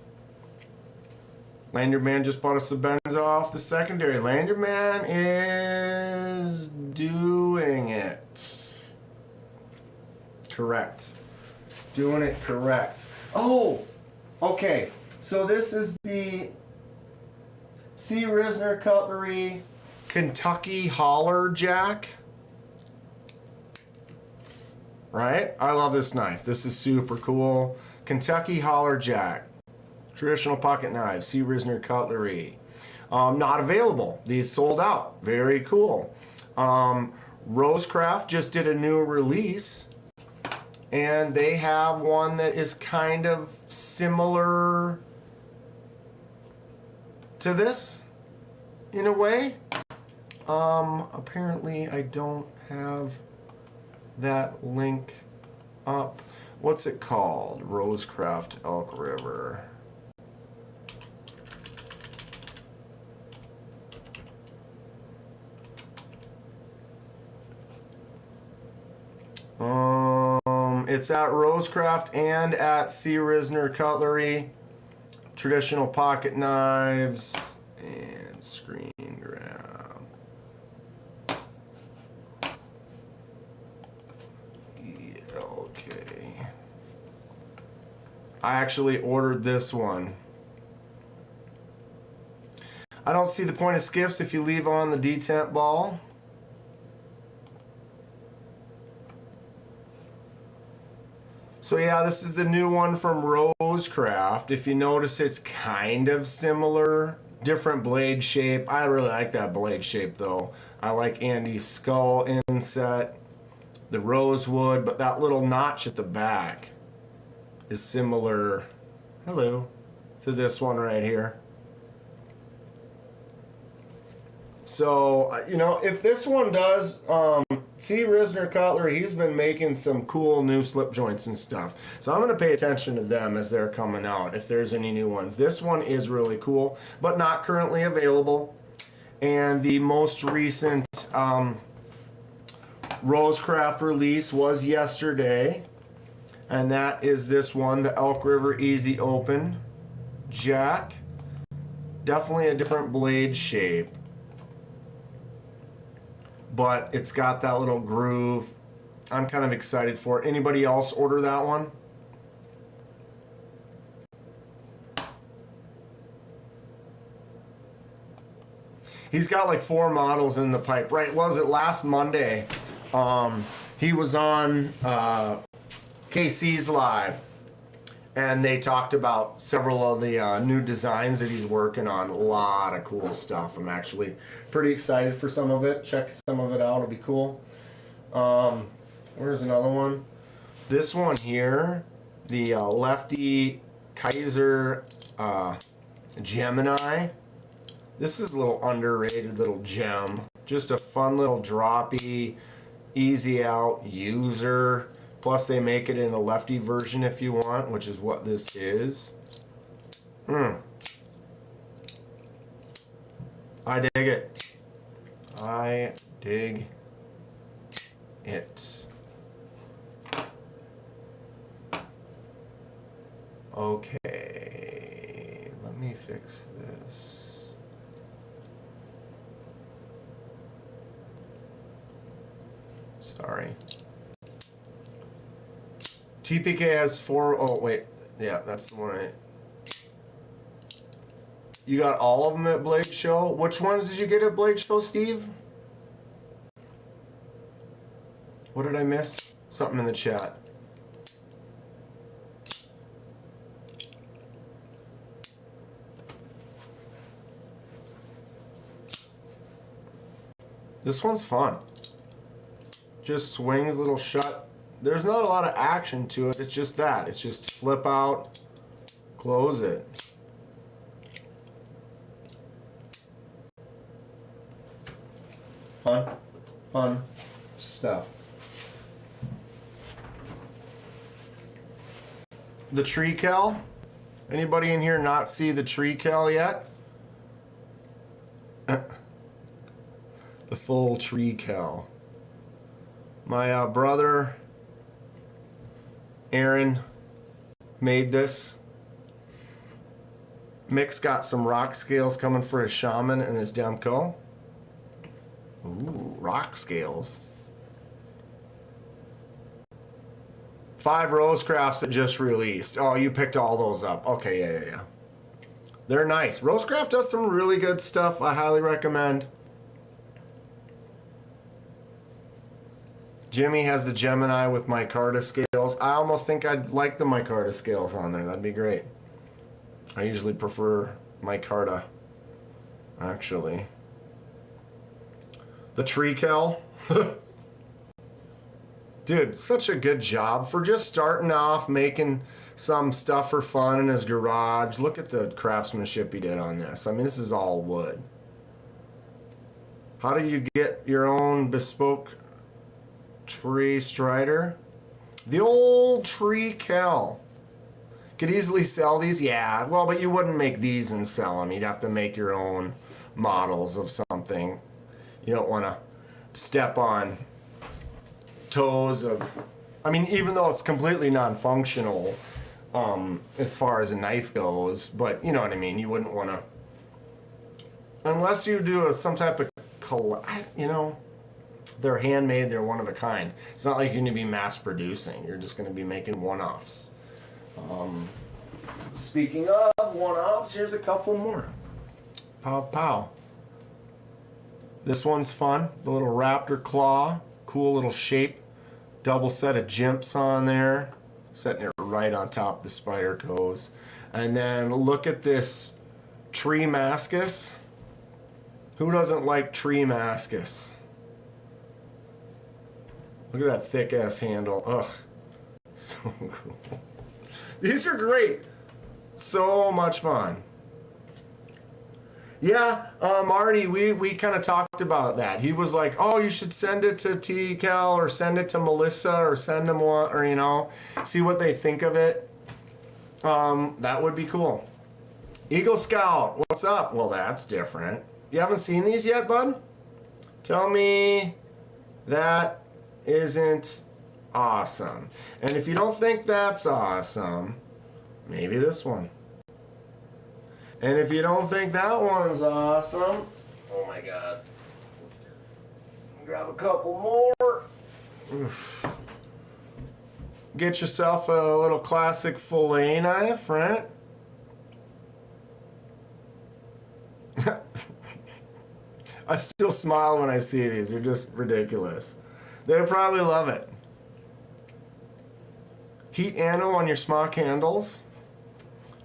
Lanyard Man just bought a Sebenza off the secondary. Lanyard Man is doing it. Correct. Doing it correct. Oh, okay. So this is the C. Risner Cutlery Kentucky Holler Jack. Right? I love this knife. This is super cool. Kentucky Holler Jack. Traditional pocket knives. C. Risner Cutlery. Not available. These sold out. Very cool. Rosecraft just did a new release. And they have one that is kind of similar to this, in a way. Apparently I don't have that link up. What's it called? Rosecraft Elk River. It's at Rosecraft and at C. Risner Cutlery. Traditional pocket knives and screen grab. Yeah, okay. I actually ordered this one. I don't see the point of skiffs if you leave on the detent ball. So yeah, this is the new one from Rosecraft. If you notice, it's kind of similar. Different blade shape. I really like that blade shape though. I like Andy's skull inset, the rosewood, but that little notch at the back is similar, hello, to this one right here. So, you know, if this one does, C. Risner Cutlery, he's been making some cool new slip joints and stuff. So I'm going to pay attention to them as they're coming out, if there's any new ones. This one is really cool, but not currently available. And the most recent Rosecraft release was yesterday. And that is this one, the Elk River Easy Open Jack. Definitely a different blade shape. But it's got that little groove. I'm kind of excited for it. Anybody else order that one? He's got like 4 models in the pipe. Right, was it last Monday? He was on KC's live, and they talked about several of the new designs that he's working on. A lot of cool stuff. I'm actually pretty excited for some of it. Check some of it out. It'll be cool. Where's another one? This one here, the Lefty Kaiser Gemini. This is a little underrated little gem. Just a fun little droppy, easy out user. Plus they make it in a lefty version if you want, which is what this is. I dig it. I dig it. Okay, let me fix this. Sorry. TPK has 4. Oh, wait. Yeah, that's the one. You got all of them at Blade Show? Which ones did you get at Blade Show, Steve? What did I miss? Something in the chat. This one's fun. Just swings, little shut. There's not a lot of action to it. It's just that. It's just flip out, close it. Fun stuff. The tree cal. Anybody in here not see the tree cal yet? The full tree cal. My brother Aaron made this. Mick's got some rock scales coming for his shaman and his Demko. Ooh, rock scales. 5 Rosecrafts that just released. Oh, you picked all those up. Okay, yeah. They're nice. Rosecraft does some really good stuff. I highly recommend. Jimmy has the Gemini with micarta scales. I almost think I'd like the micarta scales on there. That'd be great. I usually prefer micarta, actually. The tree cal. Dude, such a good job for just starting off making some stuff for fun in his garage. Look at the craftsmanship he did on this. I mean, this is all wood. How do you get your own bespoke tree strider? The old tree cal. Could easily sell these, yeah. Well, but you wouldn't make these and sell them. You'd have to make your own models of something. You don't want to step on toes of, I mean, even though it's completely non-functional as far as a knife goes, but you know what I mean. You wouldn't want to, unless you do some type of, you know. They're handmade, they're one of a kind. It's not like you're going to be mass producing. You're just going to be making one-offs. Speaking of one-offs, here's a couple more. Pow pow. This one's fun. The little raptor claw. Cool little shape. Double set of jimps on there. Setting it right on top of the spider goes. And then look at this tree mascus. Who doesn't like tree mascus? Look at that thick ass handle. Ugh. So cool. These are great. So much fun. Yeah, Marty, we kind of talked about that. He was like, oh, you should send it to T-Cal or send it to Melissa or send them one, or, you know, see what they think of it. That would be cool. Eagle Scout, what's up? Well, that's different. You haven't seen these yet, bud? Tell me that isn't awesome. And if you don't think that's awesome, maybe this one. And if you don't think that one's awesome, oh my god. Grab a couple more. Oof. Get yourself a little classic fillet knife, right? I still smile when I see these. They're just ridiculous. They probably love it. Heat anno on your smock handles.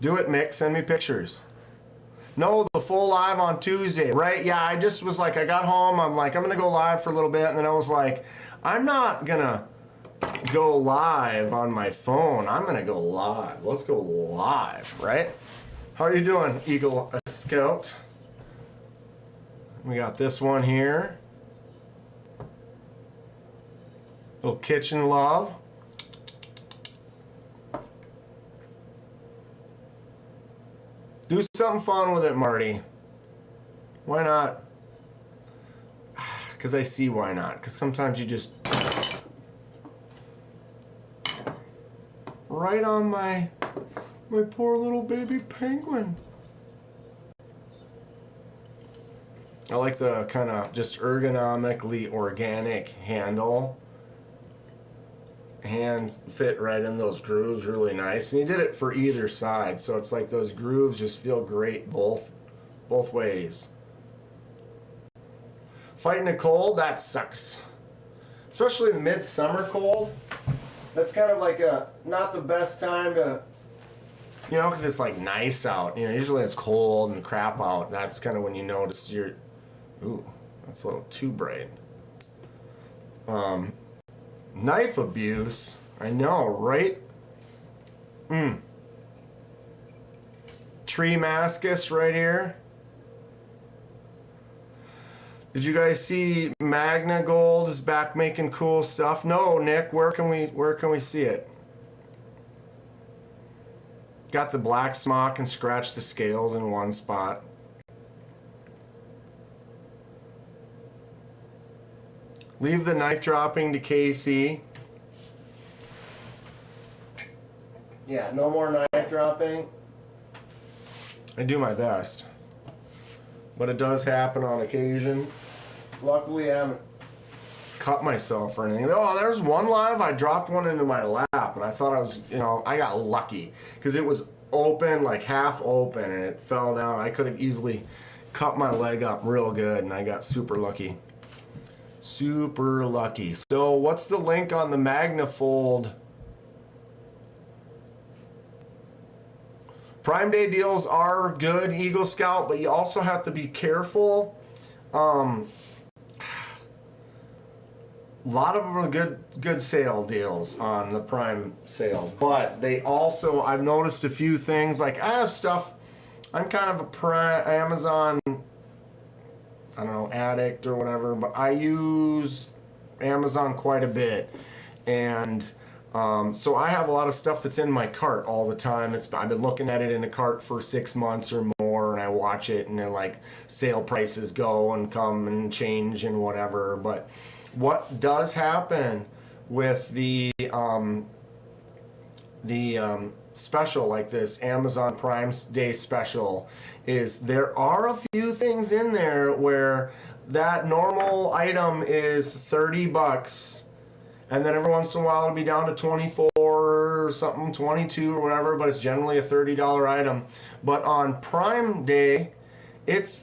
Do it, Mick. Send me pictures. No, the full live on Tuesday, right? Yeah, I just was like, I got home. I'm like, I'm going to go live for a little bit. And then I was like, I'm not going to go live on my phone. I'm going to go live. Let's go live, right? How are you doing, Eagle Scout? We got this one here. Little kitchen love. Do something fun with it, Marty. Why not? Because I see why not. Because sometimes you just... Right on my poor little baby penguin. I like the kind of just ergonomically organic handle. Hands fit right in those grooves really nice. And you did it for either side, so it's like those grooves just feel great both ways. Fighting a cold, that sucks. Especially the midsummer cold. That's kind of like not the best time to, because it's like nice out. Usually it's cold and crap out. That's kind of when you notice ooh, that's a little too bright. Knife abuse. I know, right? Tree Mascus right here. Did you guys see Magna Gold is back making cool stuff? No, Nick. Where can we see it? Got the black smock and scratched the scales in one spot. Leave the knife dropping to KC. Yeah, no more knife dropping. I do my best. But it does happen on occasion. Luckily, I haven't cut myself or anything. Oh, there's one live. I dropped one into my lap, and I thought I was, I got lucky. Because it was open, like half open, and it fell down. I could have easily cut my leg up real good, and I got super lucky. Super lucky. So what's the link on the MagnaFold? Prime Day deals are good, Eagle Scout, but you also have to be careful. A lot of them are good sale deals on the Prime sale, but they also, I've noticed a few things. Like I have stuff, I'm kind of a Amazon, I don't know, addict or whatever, but I use Amazon quite a bit. And so I have a lot of stuff that's in my cart all the time. I've been looking at it in the cart for 6 months or more, and I watch it, and then like sale prices go and come and change and whatever. But what does happen with the special like this Amazon Prime Day special is there are a few things in there where that normal item is $30, and then every once in a while it'll be down to 24 or something, 22 or whatever, but it's generally a $30 item. But on Prime Day, it's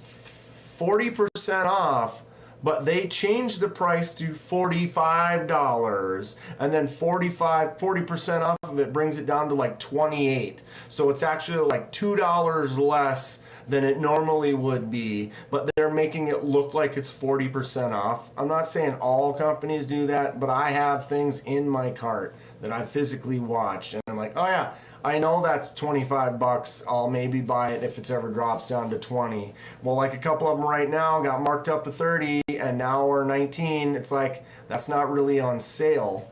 40% off, but they changed the price to $45, and then 40% off of it brings it down to like 28. So it's actually like $2 less than it normally would be, but they're making it look like it's 40% off. I'm not saying all companies do that, but I have things in my cart that I physically watched, and I'm like, oh yeah, I know that's $25. I'll maybe buy it if it ever drops down to 20. Well, like a couple of them right now got marked up to 30, and now we're 19. It's like, that's not really on sale.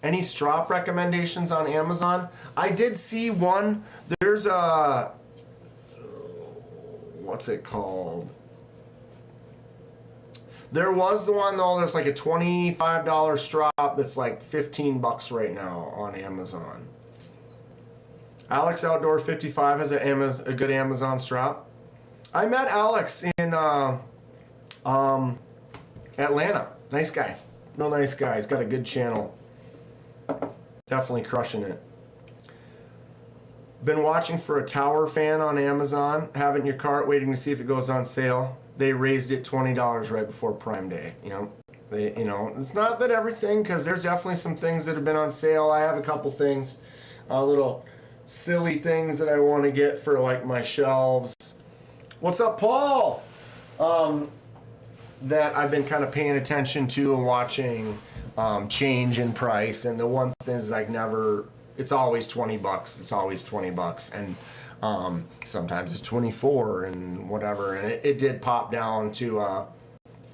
Any strop recommendations on Amazon? I did see one. There's a, what's it called? There was the one though, there's like a $25 strop that's like $15 right now on Amazon. Alex Outdoor 55 has a good Amazon strap. I met Alex in Atlanta. Nice guy. Real nice guy. He's got a good channel. Definitely crushing it. Been watching for a tower fan on Amazon. Have it in your cart, waiting to see if it goes on sale. They raised it $20 right before Prime Day. They, you know, it's not that everything, because there's definitely some things that have been on sale. I have a couple things, little silly things that I want to get for like my shelves. What's up, Paul? That I've been kind of paying attention to and watching change in price. And the one thing is like never, it's always $20. It's always $20. And sometimes it's 24 and whatever. And it did pop down to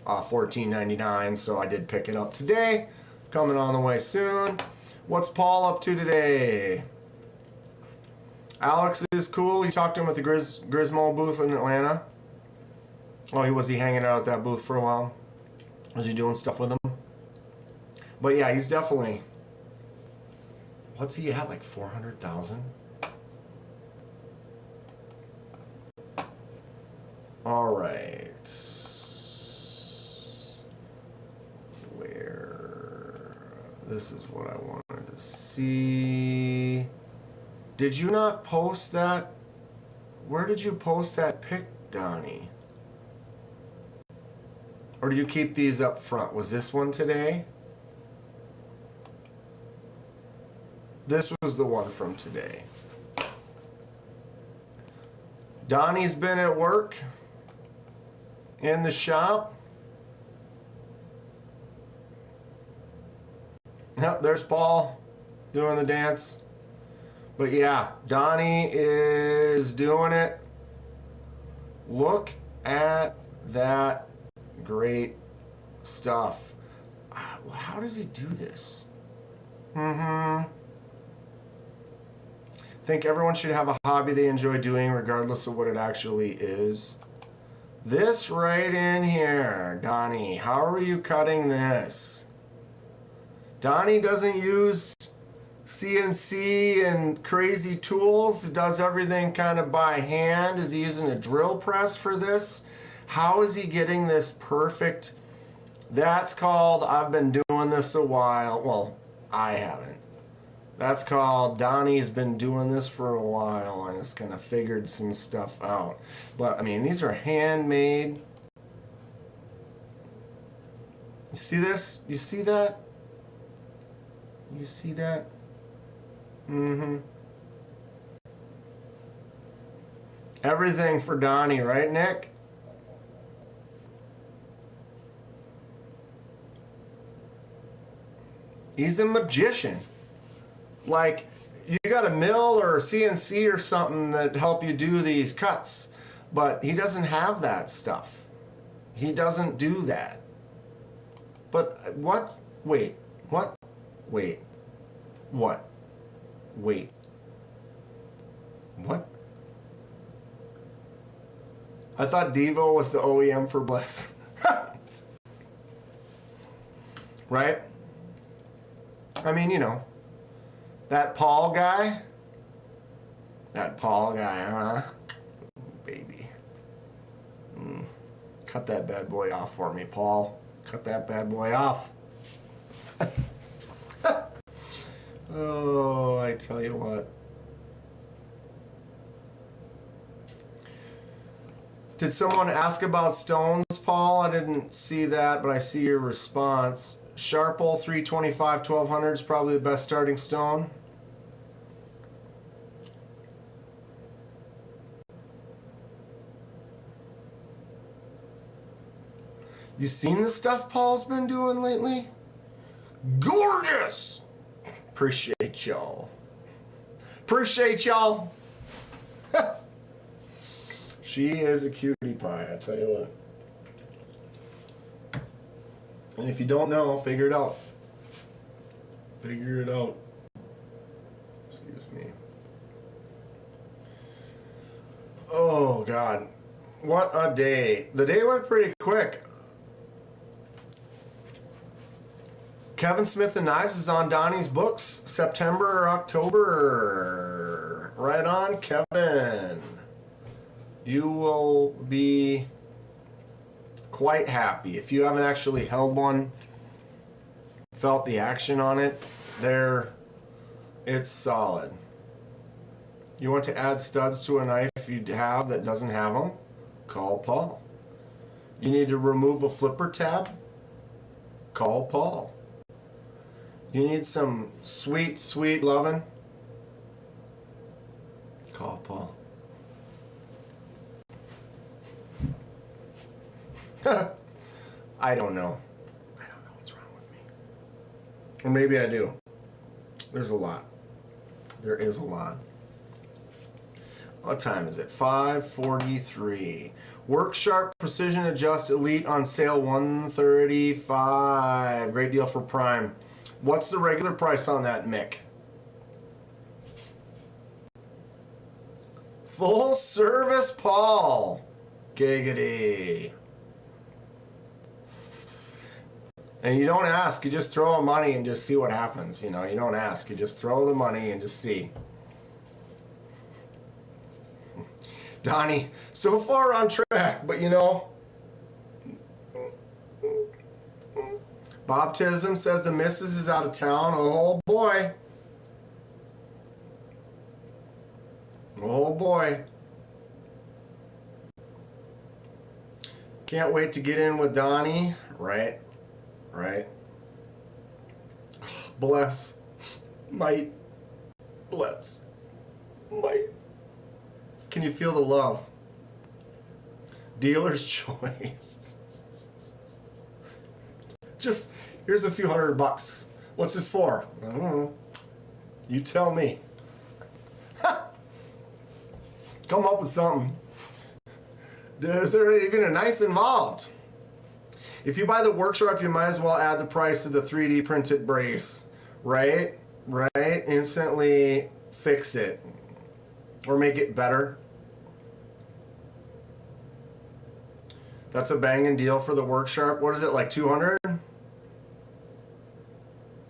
$14.99, so I did pick it up today. Coming on the way soon. What's Paul up to today? Alex is cool. You talked to him at the Grismo booth in Atlanta. Oh, was he hanging out at that booth for a while? Was he doing stuff with him? But yeah, he's definitely. What's he at? Like 400,000. All right. This is what I wanted to see. Did you not post that? Where did you post that pic, Donnie? Or do you keep these up front? Was this one today? This was the one from today. Donnie's been at work in the shop. Yep, there's Paul doing the dance. But yeah, Donnie is doing it. Look at that great stuff. How does he do this? I think everyone should have a hobby they enjoy doing regardless of what it actually is. This right in here, Donnie, how are you cutting this? Donnie doesn't use CNC and crazy tools. He does everything kind of by hand. Is he using a drill press for this? How is he getting this perfect? That's called, I've been doing this a while. Well, I haven't. That's called, Donnie's been doing this for a while and has kind of figured some stuff out. But, I mean, these are handmade. You see this? You see that? You see that? Everything for Donnie, right, Nick? He's a magician. Like, you got a mill or a CNC or something that help you do these cuts, but he doesn't have that stuff. He doesn't do that. But what? Wait. What? Wait. What? Wait. What? I thought Devo was the OEM for Bliss. Right? I mean, you know. That Paul guy? That Paul guy, huh? Baby. Cut that bad boy off for me, Paul. Cut that bad boy off. Oh, I tell you what. Did someone ask about stones, Paul? I didn't see that, but I see your response. Sharpel 325 1200 is probably the best starting stone. You seen the stuff Paul's been doing lately? Gorgeous! Appreciate y'all. Appreciate y'all. She is a cutie pie, I tell you what. And if you don't know, figure it out. Figure it out. Excuse me. Oh, God. What a day. The day went pretty quick. Kevin Smith and Knives is on Donnie's books, September or October. Right on, Kevin. You will be quite happy. If you haven't actually held one, felt the action on it, it's solid. You want to add studs to a knife you have that doesn't have them? Call Paul. You need to remove a flipper tab? Call Paul. You need some sweet, sweet loving? Call Paul. I don't know. I don't know what's wrong with me. Or maybe I do. There's a lot. There is a lot. What time is it? 5:43. Work Sharp Precision Adjust Elite on sale $135. Great deal for Prime. What's the regular price on that, Mick? Full service Paul. Giggity. And you don't ask, you just throw money and just see what happens. You know, you don't ask, you just throw the money and just see. Donnie, so far on track, but you know. Baptism says the missus is out of town. Oh boy. Oh boy. Can't wait to get in with Donnie. Right. Right. Bless. Might. Bless. Might. Can you feel the love? Dealer's choice. Just, here's a few $100. What's this for? I don't know. You tell me. Come up with something. Is there even a knife involved? If you buy the Work Sharp, you might as well add the price of the 3D printed brace. Right? Right? Instantly fix it. Or make it better. That's a banging deal for the Work Sharp. What is it, like 200?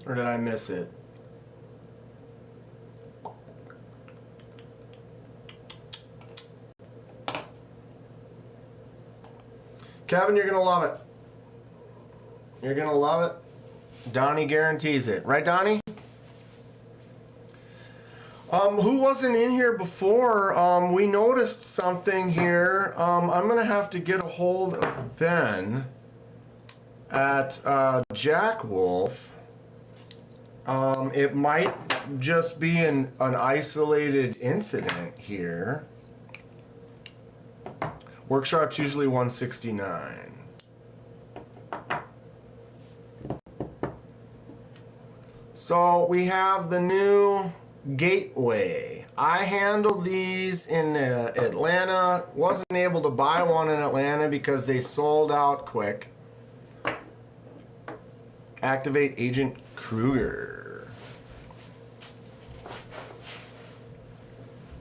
Or did I miss it? Kevin, you're gonna love it. You're gonna love it. Donnie guarantees it. Right, Donnie? Who wasn't in here before? We noticed something here. I'm gonna have to get a hold of Ben at Jack Wolf. It might just be an isolated incident here. Work Sharp's usually 169. So we have the new Gateway. I handled these in Atlanta. Wasn't able to buy one in Atlanta because they sold out quick. Activate Agent Kruger.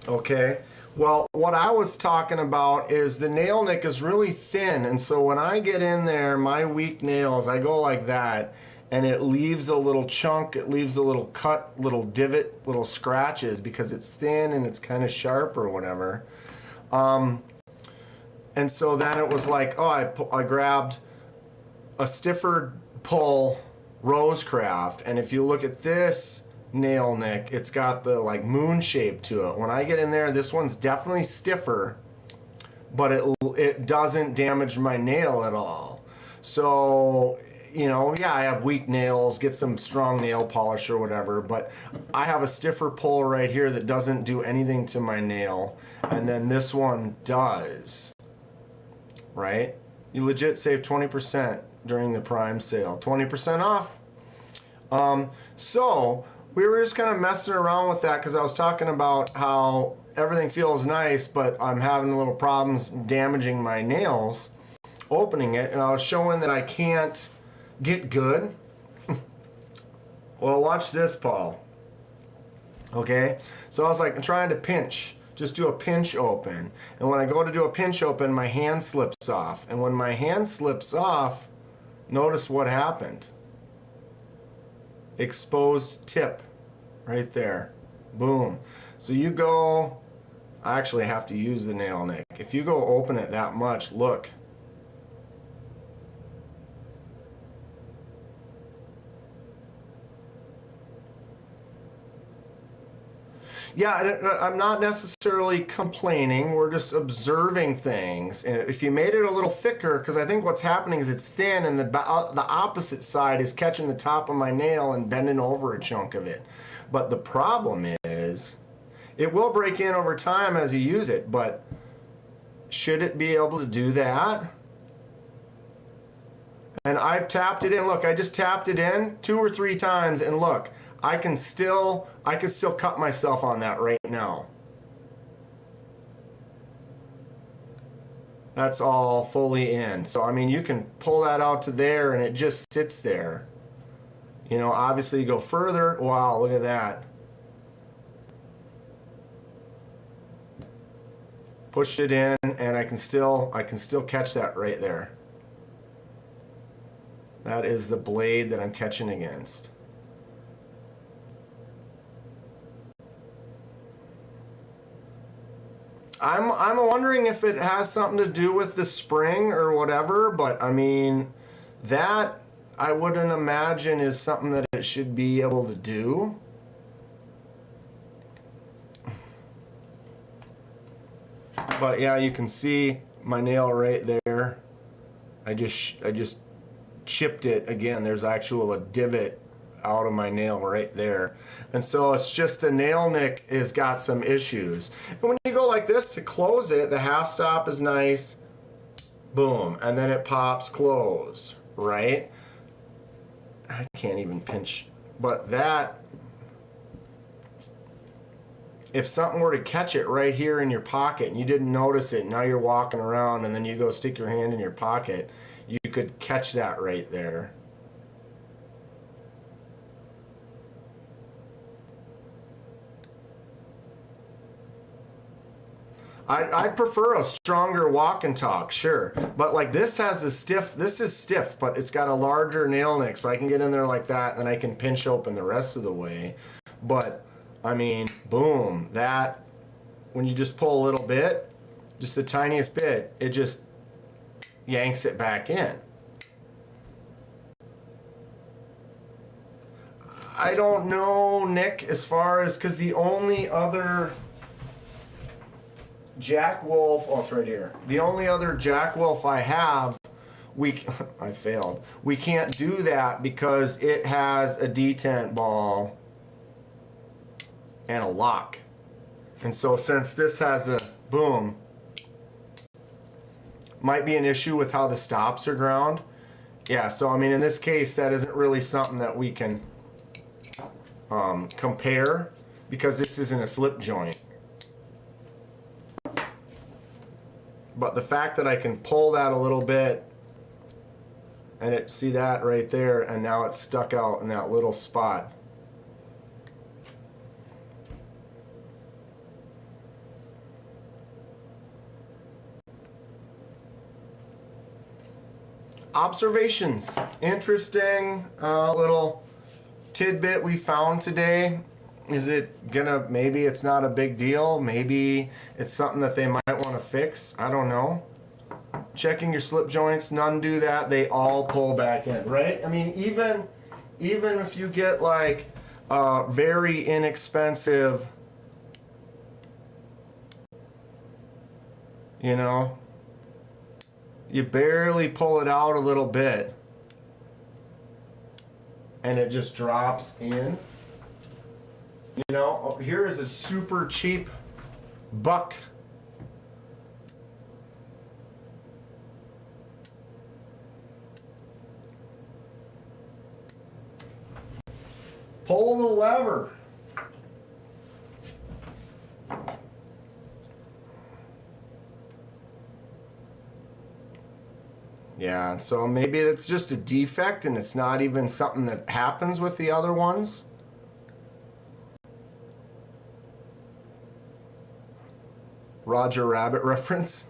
Okay. Well, what I was talking about is the nail nick is really thin, and so when I get in there, my weak nails, I go like that, and it leaves a little chunk, it leaves a little cut, little divot, little scratches because it's thin and it's kind of sharp or whatever. And so then it was like, oh, I grabbed a stiffer pull Rosecraft, and if you look at this nail nick, it's got the like moon shape to it. When I get in there, this one's definitely stiffer, but it doesn't damage my nail at all. So, you know, yeah, I have weak nails, get some strong nail polish or whatever, but I have a stiffer pull right here that doesn't do anything to my nail, and then this one does. Right? You legit save 20% during the Prime sale. 20% off. So we were just kind of messing around with that because I was talking about how everything feels nice, but I'm having little problems damaging my nails opening it, and I was showing that I can't get good. Well, watch this, Paul. Okay? So I was like, I'm trying to pinch. Just do a pinch open. And when I go to do a pinch open, my hand slips off. And when my hand slips off, notice what happened. Exposed tip. Right there. Boom. So you go, I actually have to use the nail nick. If you go open it that much, look. Yeah, I'm not necessarily complaining. We're just observing things. And if you made it a little thicker, because I think what's happening is it's thin, and the opposite side is catching the top of my nail and bending over a chunk of it. But the problem is, it will break in over time as you use it, but should it be able to do that? And I've tapped it in. Look, I just tapped it in 2 or 3 times, and look, I can still cut myself on that right now. That's all fully in. So I mean, you can pull that out to there and it just sits there. You know, obviously you go further. Wow, look at that. Pushed it in, and I can still catch that right there. That is the blade that I'm catching against. I'm wondering if it has something to do with the spring or whatever, but I mean, that I wouldn't imagine is something that it should be able to do. But yeah, you can see my nail right there. I just chipped it again. There's actual a divot out of my nail right there. And so it's just the nail nick has got some issues. And when you go like this to close it, the half stop is nice. Boom. And then it pops closed, right? I can't even pinch. But that, if something were to catch it right here in your pocket and you didn't notice it, now you're walking around and then you go stick your hand in your pocket, you could catch that right there. I'd prefer a stronger walk and talk, sure. But like this has a stiff, this is stiff, but it's got a larger nail nick, so I can get in there like that, and then I can pinch open the rest of the way. But, I mean, boom, that, when you just pull a little bit, just the tiniest bit, it just yanks it back in. I don't know, Nick, as far as, because the only other Jack Wolf, oh, it's right here. The only other Jack Wolf I have, I failed. We can't do that because it has a detent ball and a lock. And so since this has a boom, might be an issue with how the stops are ground. Yeah, so I mean, in this case, that isn't really something that we can compare because this isn't a slip joint. But the fact that I can pull that a little bit and it, see that right there, and now it's stuck out in that little spot. Observations. Interesting little tidbit we found today. Is it gonna, maybe it's not a big deal, maybe it's something that they might want to fix, I don't know. Checking your slip joints, none do that, they all pull back in, right? I mean, even if you get like very inexpensive, you know, you barely pull it out a little bit and it just drops in. You know, here is a super cheap buck. Pull the lever. Yeah, so maybe it's just a defect and it's not even something that happens with the other ones. Roger Rabbit reference.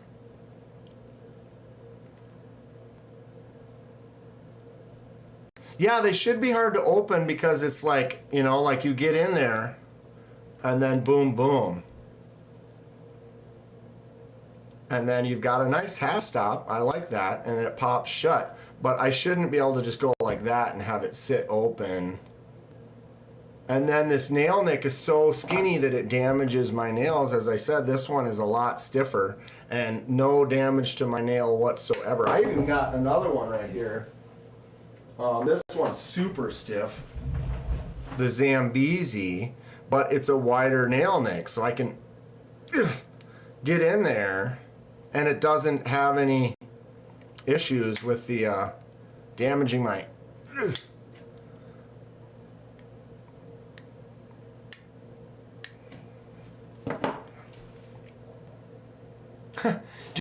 Yeah, they should be hard to open because it's like, you know, like you get in there and then boom, boom. And then you've got a nice half stop. I like that. And then it pops shut. But I shouldn't be able to just go like that and have it sit open. And then this nail nick is so skinny that it damages my nails. As I said, this one is a lot stiffer and no damage to my nail whatsoever. I even got another one right here. This one's super stiff, the Zambezi, but it's a wider nail nick, so I can get in there and it doesn't have any issues with the damaging my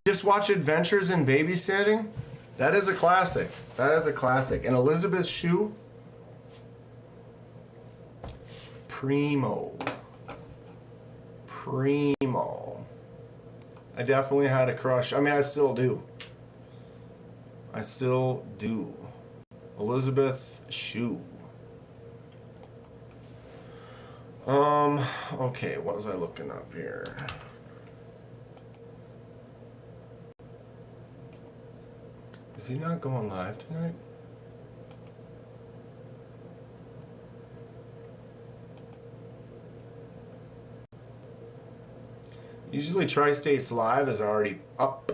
Just watch Adventures in Babysitting. That is a classic. That is a classic. And Elizabeth Shue. Primo. Primo. I definitely had a crush. I mean, I still do. I still do. Elizabeth Shue. Okay, what was I looking up here? Is he not going live tonight? Usually Tri-States Live is already up.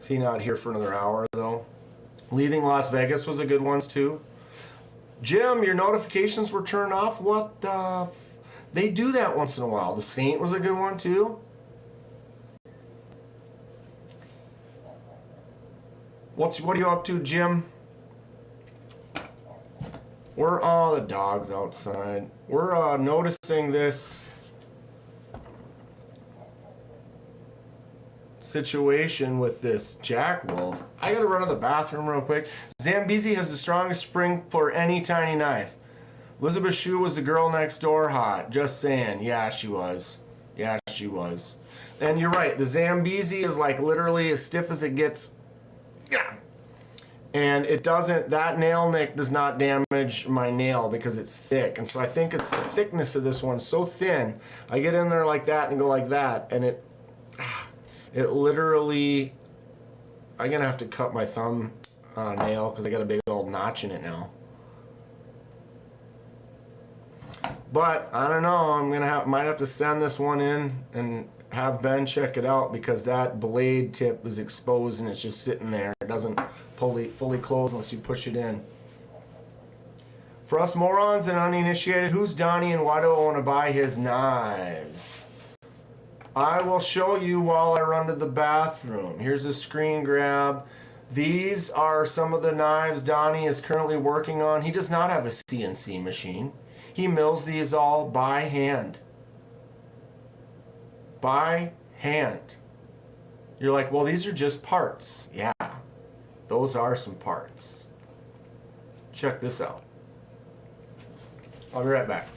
Is he not here for another hour though? Leaving Las Vegas was a good one too. Jim, your notifications were turned off? What the they do that once in a while. The Saint was a good one too. What are you up to, Jim? We're all the dogs outside. We're noticing this situation with this Jack Wolf. I gotta run to the bathroom real quick. Zambezi has the strongest spring for any tiny knife. Elizabeth Shue was the girl next door hot. Just saying. Yeah, she was. Yeah, she was. And you're right. The Zambezi is like literally as stiff as it gets. Yeah. And it doesn't, that nail nick does not damage my nail because it's thick. And so I think it's the thickness of this one so thin. I get in there like that and go like that, and it literally, I'm gonna have to cut my thumb nail because I got a big old notch in it now. But I don't know, might have to send this one in and have Ben check it out because that blade tip is exposed and it's just sitting there. It doesn't fully close unless you push it in. For us morons and uninitiated, who's Donnie and why do I want to buy his knives? I will show you while I run to the bathroom. Here's a screen grab. These are some of the knives Donnie is currently working on. He does not have a CNC machine. He mills these all by hand. By hand. You're like, well, these are just parts. Yeah, those are some parts. Check this out. I'll be right back.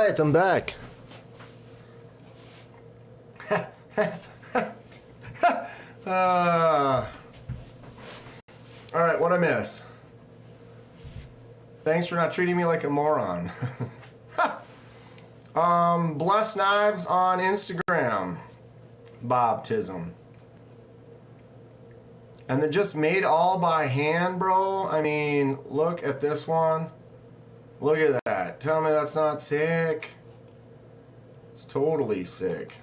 right, I'm back. All right, what'd I miss? Thanks for not treating me like a moron. Blessed Knives on Instagram. Bob Tism. And they're just made all by hand, bro. I mean, look at this one. Look at that. Tell me that's not sick. It's totally sick.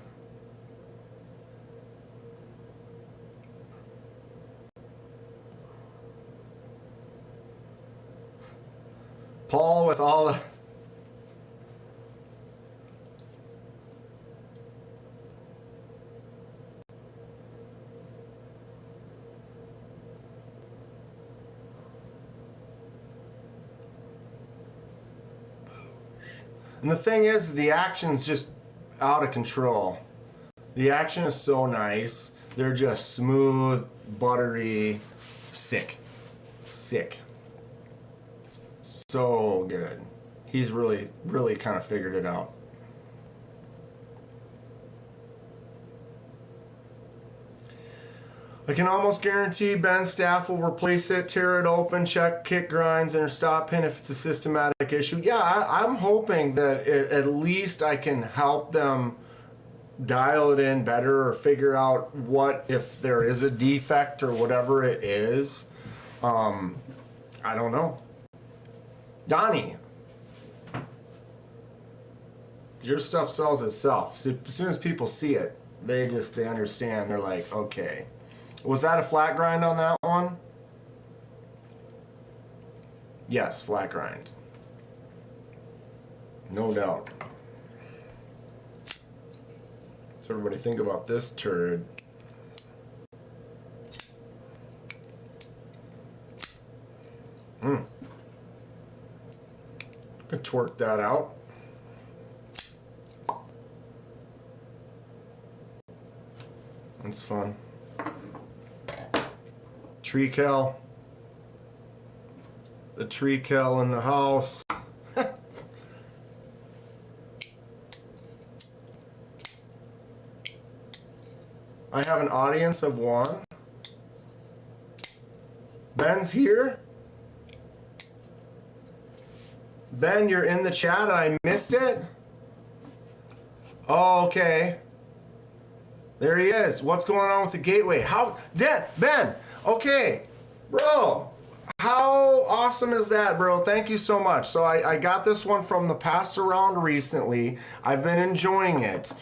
Paul with all the... And the thing is, the action's just out of control. The action is so nice. They're just smooth, buttery, sick. Sick. So good. He's really, really kind of figured it out. I can almost guarantee Ben's staff will replace it, tear it open, check kick grinds, and stop pin if it's a systematic issue. Yeah, I'm hoping that at least I can help them dial it in better or figure out what, if there is a defect or whatever it is. I don't know. Donnie, your stuff sells itself. So as soon as people see it, they understand. They're like, okay. Was that a flat grind on that one? Yes, flat grind. No doubt. So everybody think about this turd. Could twerk that out. That's fun. Tree Kel. The Tree Kel in the house. I have an audience of one. Ben's here. Ben, you're in the chat. I missed it. Oh, okay. There he is. What's going on with the gateway? Ben, okay. Bro, how awesome is that, bro? Thank you so much. So I got this one from the pass around recently. I've been enjoying it.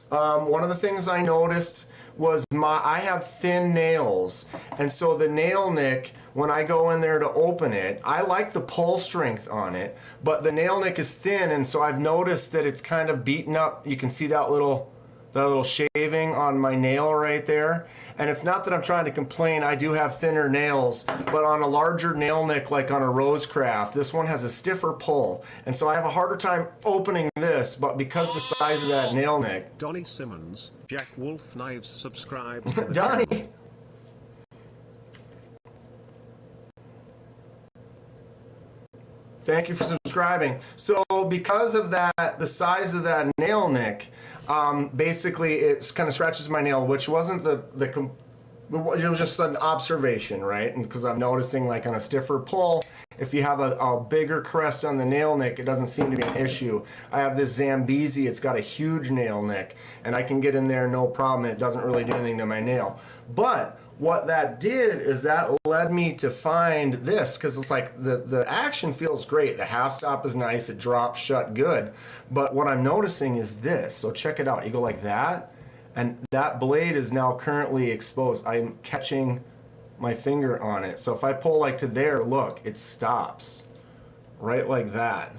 One of the things I noticed was I have thin nails, and so the nail nick, when I go in there to open it, I like the pull strength on it, but the nail nick is thin, and so I've noticed that it's kind of beaten up. You can see that little shaving on my nail right there. And it's not that I'm trying to complain, I do have thinner nails, but on a larger nail nick like on a Rosecraft, this one has a stiffer pull. And so I have a harder time opening this, but because the size of that nail nick.
Donnie Simmons, Jack Wolf Knives subscribed to the
Donnie!
channel.
Thank you for subscribing. So because of that, the size of that nail nick, basically it kind of scratches my nail, which wasn't it was just an observation, right? And because I'm noticing like on a stiffer pull, if you have a bigger crest on the nail nick, it doesn't seem to be an issue. I have this Zambezi, it's got a huge nail nick, and I can get in there no problem, and it doesn't really do anything to my nail. But what that did is that led me to find this, because it's like the action feels great. The half stop is nice, it drops shut good. But what I'm noticing is this. So check it out. You go like that, and that blade is now currently exposed. I'm catching my finger on it. So if I pull like to there, look, it stops. Right like that.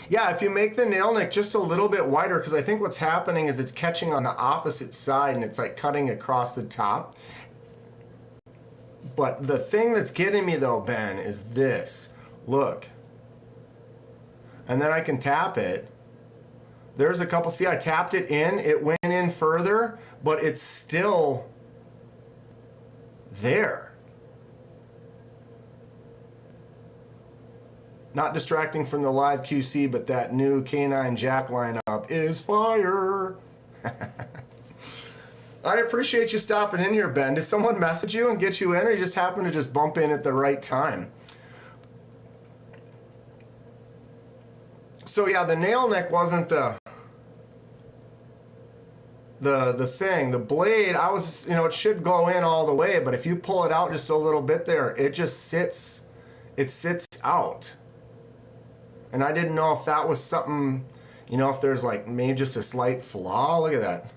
Yeah, if you make the nail nick just a little bit wider, because I think what's happening is it's catching on the opposite side and it's like cutting across the top. But the thing that's getting me though, Ben, is this. Look. And then I can tap it. There's a couple, see I tapped it in, it went in further, but it's still there. Not distracting from the live QC, but that new K9 Jack lineup is fire. I appreciate you stopping in here, Ben. Did someone message you and get you in, or you just happen to just bump in at the right time? So yeah, the nail neck wasn't the thing. The blade, I was, it should go in all the way, but if you pull it out just a little bit there, it just sits out. And I didn't know if that was something, if there's like maybe just a slight flaw. Look at that.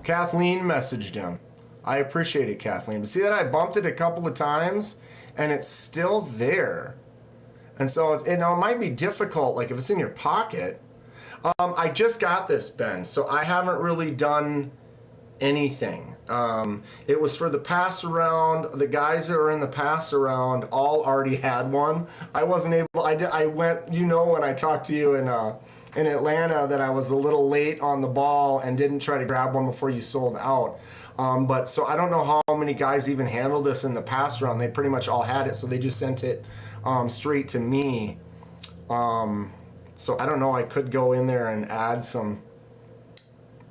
Kathleen messaged him. I appreciate it, Kathleen. But see that I bumped it a couple of times and it's still there. And so it might be difficult, like if it's in your pocket. I just got this, Ben, so I haven't really done anything. It was for the pass around. The guys that are in the pass around all already had one. I wasn't able, I went, when I talked to you in Atlanta that I was a little late on the ball and didn't try to grab one before you sold out. But so I don't know how many guys even handled this in the pass around. They pretty much all had it, so they just sent it straight to me. So I don't know, I could go in there and add some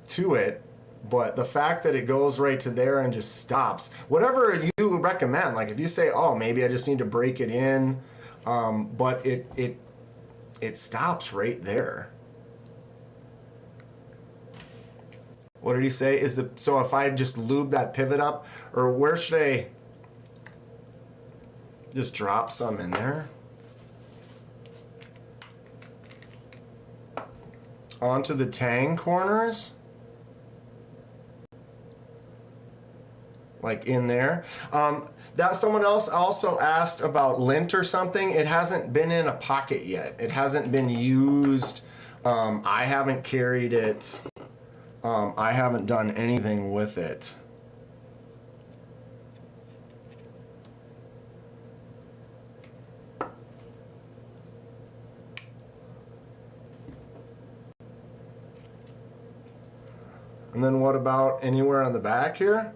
to it, but the fact that it goes right to there and just stops, whatever you recommend, like if you say, oh, maybe I just need to break it in, but it stops right there. What did he say? So if I just lube that pivot up, or where should I just drop some in there? Onto the tang corners? Like in there. That someone else also asked about lint or something. It hasn't been in a pocket yet. It hasn't been used. I haven't carried it. I haven't done anything with it. And then what about anywhere on the back here?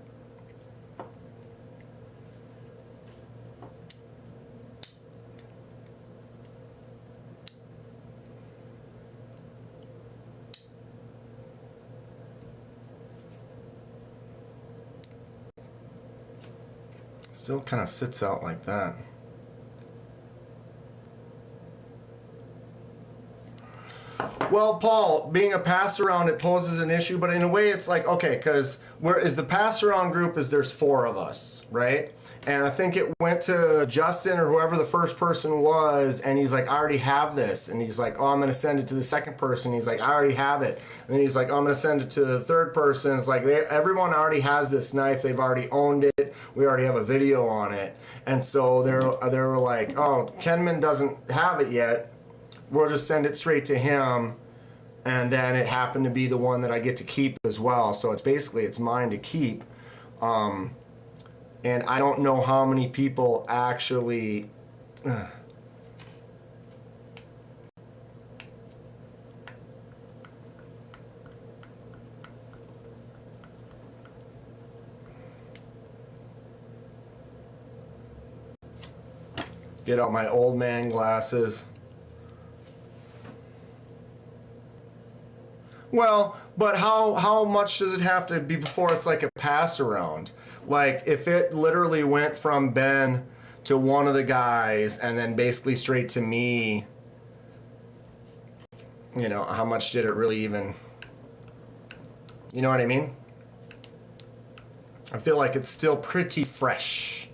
Still kind of sits out like that. Well, Paul, being a pass around, it poses an issue, but in a way it's like, okay, because the pass around group there's 4 of us, right? And I think it went to Justin or whoever the first person was, and he's like, I already have this. And he's like, oh, I'm going to send it to the second person. He's like, I already have it. And then he's like, oh, I'm going to send it to the third person. It's like, everyone already has this knife. They've already owned it. We already have a video on it. And so they were like, oh, Kenman doesn't have it yet. We'll just send it straight to him. And then it happened to be the one that I get to keep as well. So it's mine to keep. And I don't know how many people actually... Get out my old man glasses. Well, but how much does it have to be before it's like a pass around? Like if it literally went from Ben to one of the guys and then basically straight to me, how much did it really even, you know what I mean? I feel like it's still pretty fresh.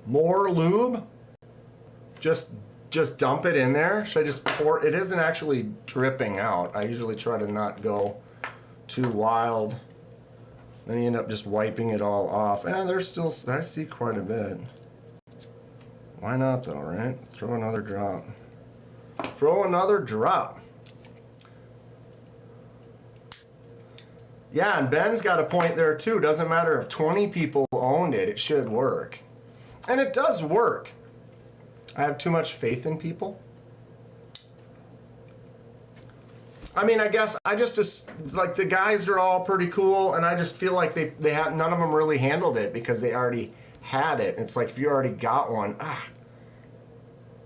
More lube? Just dump it in there? Should I just pour? It isn't actually dripping out. I usually try to not go too wild. Then you end up just wiping it all off. And there's still, I see quite a bit. Why not though, right? Throw another drop. Throw another drop. Yeah, and Ben's got a point there too. Doesn't matter if 20 people owned it, it should work. And it does work. I have too much faith in people. I mean, I guess I just like the guys are all pretty cool, and I just feel like they have none of them really handled it because they already had it. It's like if you already got one,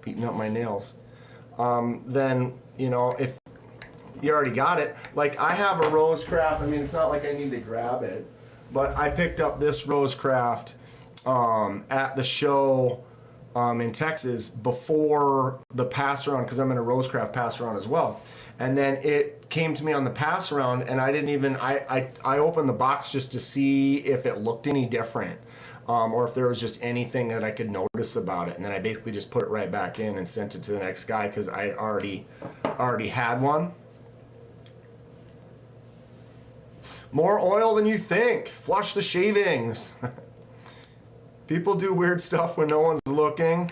beating up my nails. Then you know if you already got it. Like I have a Rosecraft. I mean, it's not like I need to grab it, but I picked up this Rosecraft at the show in Texas before the pass around because I'm in a Rosecraft pass around as well. And then it came to me on the pass around, and I didn't even I opened the box just to see if it looked any different. Or if there was just anything that I could notice about it, and then I basically just put it right back in and sent it to the next guy because I already had one. More oil than you think. Flush the shavings. People do weird stuff when no one's looking.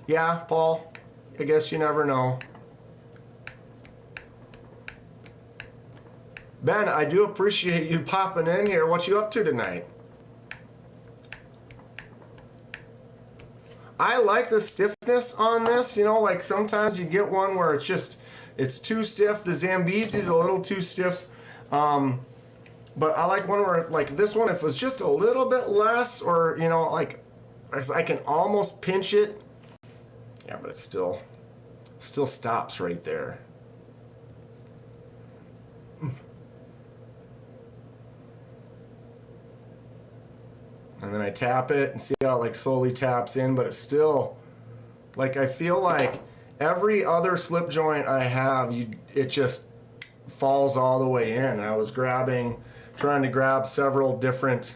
Yeah, Paul. I guess you never know. Ben, I do appreciate you popping in here. What you up to tonight? I like the stiffness on this, you know, like sometimes you get one where it's too stiff. The Zambezi's a little too stiff. But I like one where, like this one, if it was just a little bit less, or, you know, like I can almost pinch it. Yeah, but it still stops right there. And then I tap it and see how it like slowly taps in, but it's still, like I feel like every other slip joint I have, it just falls all the way in. I was trying to grab several different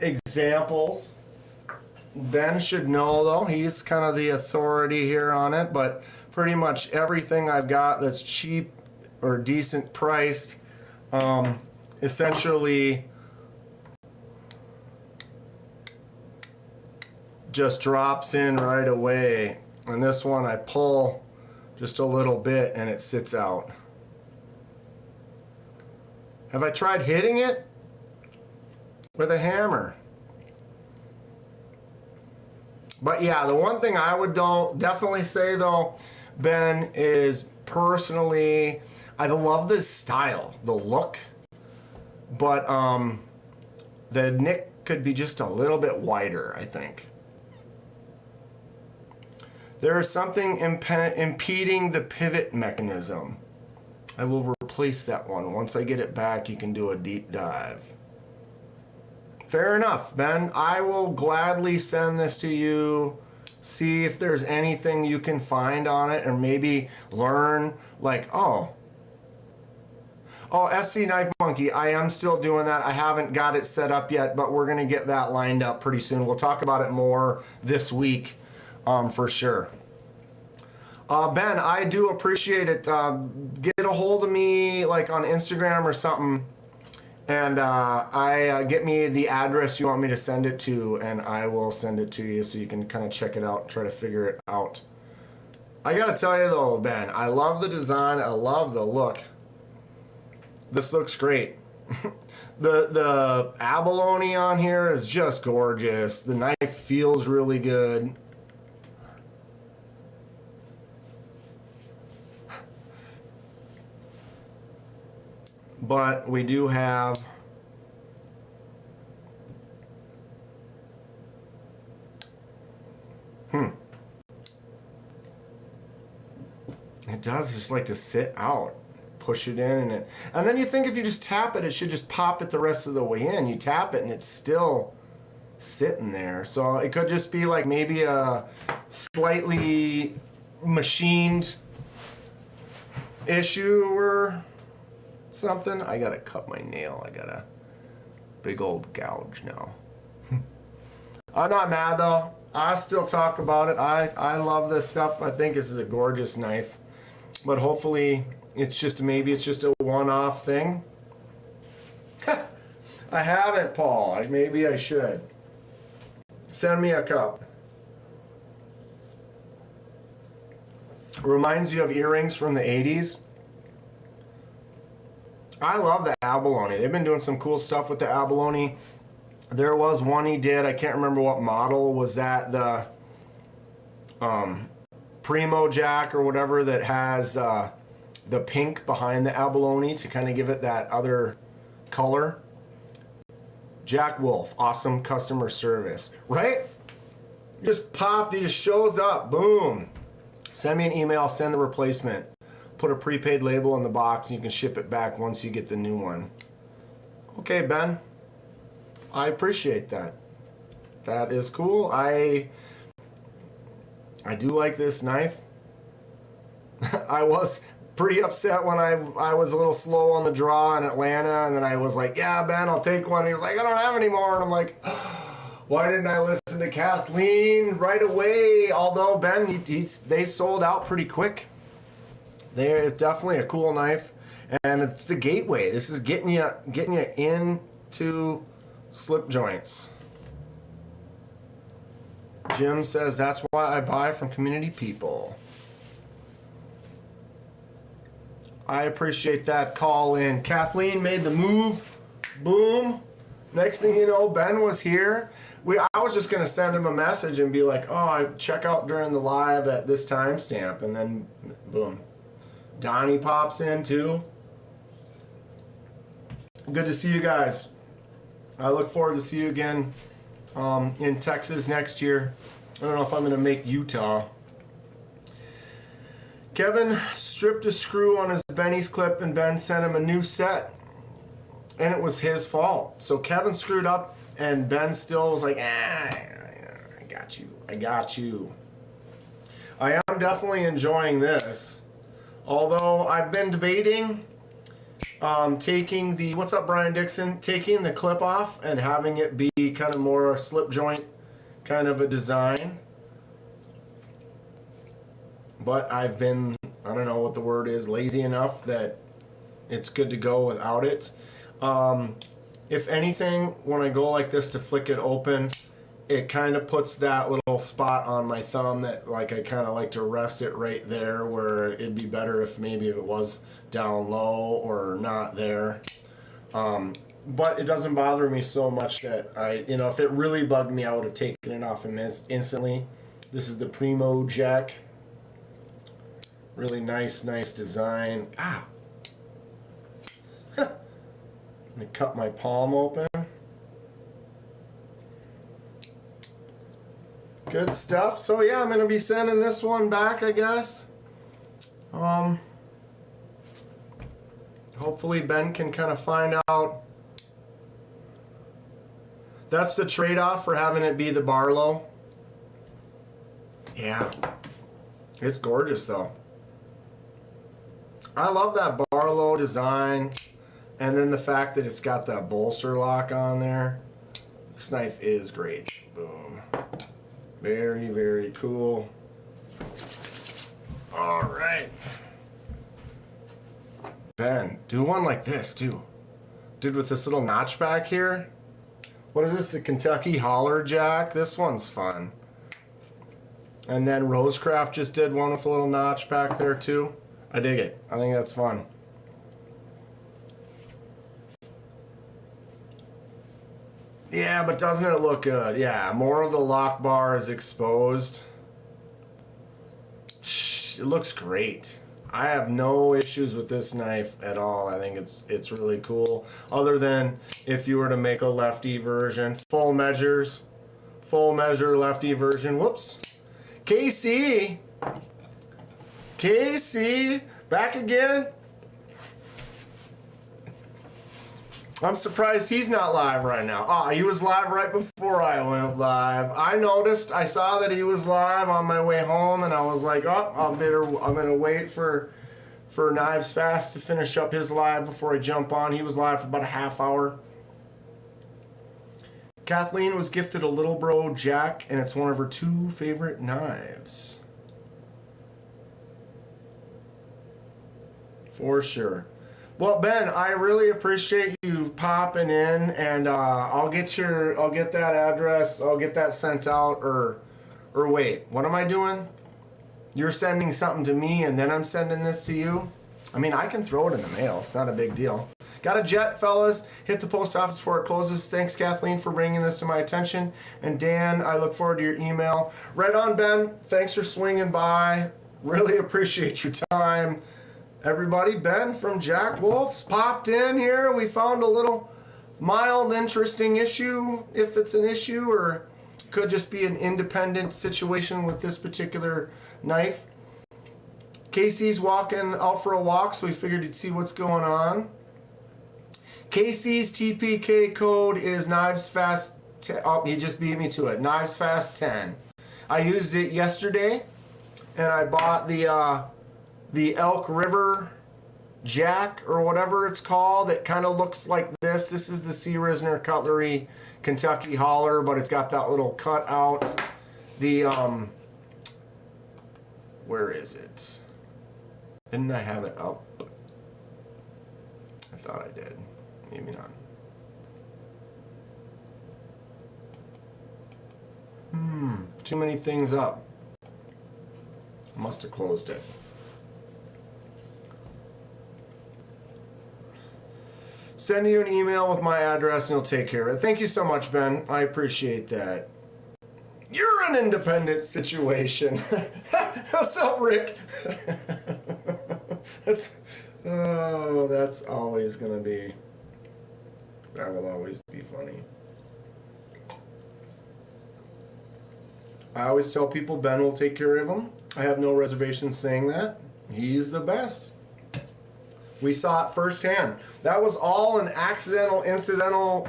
examples. Ben should know though, he's kind of the authority here on it, but pretty much everything I've got that's cheap or decent priced, essentially just drops in right away. And this one I pull just a little bit and it sits out. Have I tried hitting it with a hammer? But yeah, the one thing I would definitely say though, Ben, is personally, I love this style, the look, but the nick could be just a little bit wider, I think. There is something impeding the pivot mechanism. I will replace that one. Once I get it back, you can do a deep dive. Fair enough, Ben. I will gladly send this to you. See if there's anything you can find on it, or maybe learn, like, oh, SC Knife Monkey, I am still doing that. I haven't got it set up yet, but we're going to get that lined up pretty soon. We'll talk about it more this week. For sure. Ben, I do appreciate it. Get a hold of me like on Instagram or something, and get me the address you want me to send it to, and I will send it to you so you can kind of check it out, try to figure it out. I gotta tell you though, Ben, I love the design. I love the look. This looks great. The abalone on here is just gorgeous. The knife feels really good. But we do have it does just like to sit out, push it in, and then you think if you just tap it, it should just pop it the rest of the way in. You tap it and it's still sitting there. So it could just be like maybe a slightly machined issue or something. I gotta cut my nail. I got a big old gouge now. I'm not mad though. I still talk about it. I love this stuff. I think this is a gorgeous knife. But hopefully it's just a one-off thing. I haven't, Paul. Maybe I should. Send me a cup. Reminds you of earrings from the 80s. I love the abalone. They've been doing some cool stuff with the abalone. There was one he did. I can't remember what model was that. The Primo Jack or whatever that has the pink behind the abalone to kind of give it that other color. Jack Wolf, awesome customer service, right? You just pop, he just shows up, boom. Send me an email, send the replacement. Put a prepaid label in the box and you can ship it back once you get the new one. Okay, Ben. I appreciate that. That is cool. I do like this knife. I was pretty upset when I was a little slow on the draw in Atlanta, and then I was like, yeah, Ben, I'll take one. And he was like, I don't have any more. And I'm like, why didn't I listen to Kathleen right away? Although, Ben, they sold out pretty quick. It's definitely a cool knife, and it's the gateway. This is getting you into slip joints. Jim says that's why I buy from community people. I appreciate that call in. Kathleen made the move. Boom. Next thing you know, Ben was here. I was just going to send him a message and be like, oh, I check out during the live at this timestamp. And then, boom. Donnie pops in too. Good to see you guys. I look forward to see you again in Texas next year. I don't know if I'm going to make Utah. Kevin stripped a screw on his Benny's clip and Ben sent him a new set. And it was his fault. So Kevin screwed up and Ben still was like, I got you. I am definitely enjoying this. Although I've been debating taking the, what's up Brian Dixon, taking the clip off and having it be kind of more slip joint kind of a design. But I've been, I don't know what the word is, lazy enough that it's good to go without it. If anything, when I go like this to flick it open, it kind of puts that little spot on my thumb that like I kind of like to rest it right there, where it'd be better if maybe if it was down low or not there. But it doesn't bother me so much that if it really bugged me, I would have taken it off instantly. This is the Primo Jack. Really nice design. Ah. Let me cut my palm open. Good stuff. So yeah, I'm gonna be sending this one back, I guess. Hopefully Ben can kind of find out. That's the trade-off for having it be the Barlow. Yeah. It's gorgeous though. I love that Barlow design, and then the fact that it's got that bolster lock on there. This knife is great. Boom. Very, very cool. All right. Ben, do one like this too. Dude, with this little notch back here. What is this? The Kentucky Holler Jack? This one's fun. And then Rosecraft just did one with a little notch back there too. I dig it. I think that's fun. Yeah, but doesn't it look good? Yeah, more of the lock bar is exposed. It looks great. I have no issues with this knife at all. I think it's really cool. Other than if you were to make a lefty version, full measure lefty version. Whoops. KC, back again. I'm surprised he's not live right now. He was live right before I went live. I saw that he was live on my way home, and I was like, I'm gonna wait for Knives Fast to finish up his live before I jump on. He was live for about a half hour. Kathleen was gifted a Little Bro Jack, and it's one of her 2 favorite knives. For sure. Well, Ben, I really appreciate you popping in, and I'll get that address. I'll get that sent out, or wait, what am I doing? You're sending something to me, and then I'm sending this to you? I mean, I can throw it in the mail. It's not a big deal. Got a jet, fellas. Hit the post office before it closes. Thanks, Kathleen, for bringing this to my attention. And Dan, I look forward to your email. Right on, Ben. Thanks for swinging by. Really appreciate your time. Everybody, Ben from Jack Wolf's popped in here. We found a little mild, interesting issue, if it's an issue, or could just be an independent situation with this particular knife. Casey's walking out for a walk, so we figured he'd see what's going on. Casey's TPK code is Knives Fast. Oh, he just beat me to it. Knives Fast 10. I used it yesterday, and I bought the Elk River Jack or whatever it's called. It kind of looks like this. This is the C. Risner Cutlery Kentucky Holler, but it's got that little cut out. The where is it? Didn't I have it up? I thought I did. Maybe not. Too many things up. Must have closed it. Send you an email with my address and you'll take care of it. Thank you so much, Ben. I appreciate that. You're an independent situation. What's up, Rick? That's always gonna be. That will always be funny. I always tell people Ben will take care of them. I have no reservations saying that. He's the best. We saw it firsthand. That was all an accidental, incidental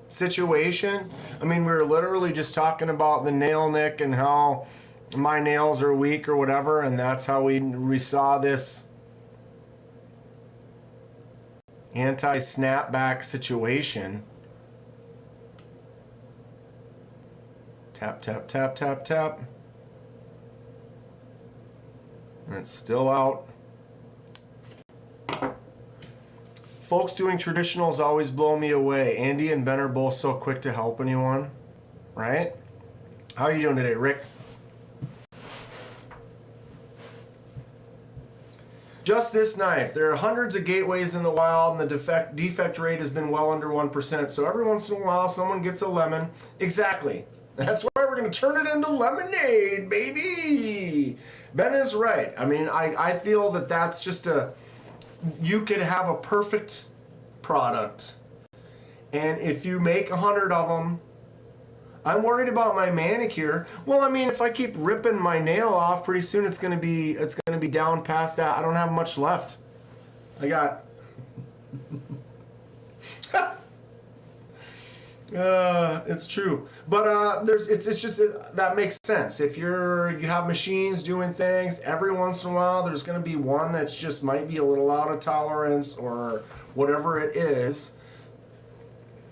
situation. I mean, we were literally just talking about the nail nick and how my nails are weak or whatever, and that's how we saw this anti-snapback situation. Tap, tap, tap, tap, tap. And it's still out. Folks doing traditionals always blow me away. Andy and Ben are both so quick to help anyone, right? How are you doing today, Rick? Just this knife. There are hundreds of gateways in the wild, and the defect rate has been well under 1%. So every once in a while, someone gets a lemon. Exactly. That's why we're going to turn it into lemonade, baby. Ben is right. I mean, I feel that that's just you could have a perfect product, and if you make 100 of them, I'm worried about my manicure. Well, I mean, if I keep ripping my nail off, pretty soon it's gonna be down past that. I don't have much left. I got. It's true, but it's just that makes sense. If you have machines doing things, every once in a while there's going to be one that's just might be a little out of tolerance or whatever it is.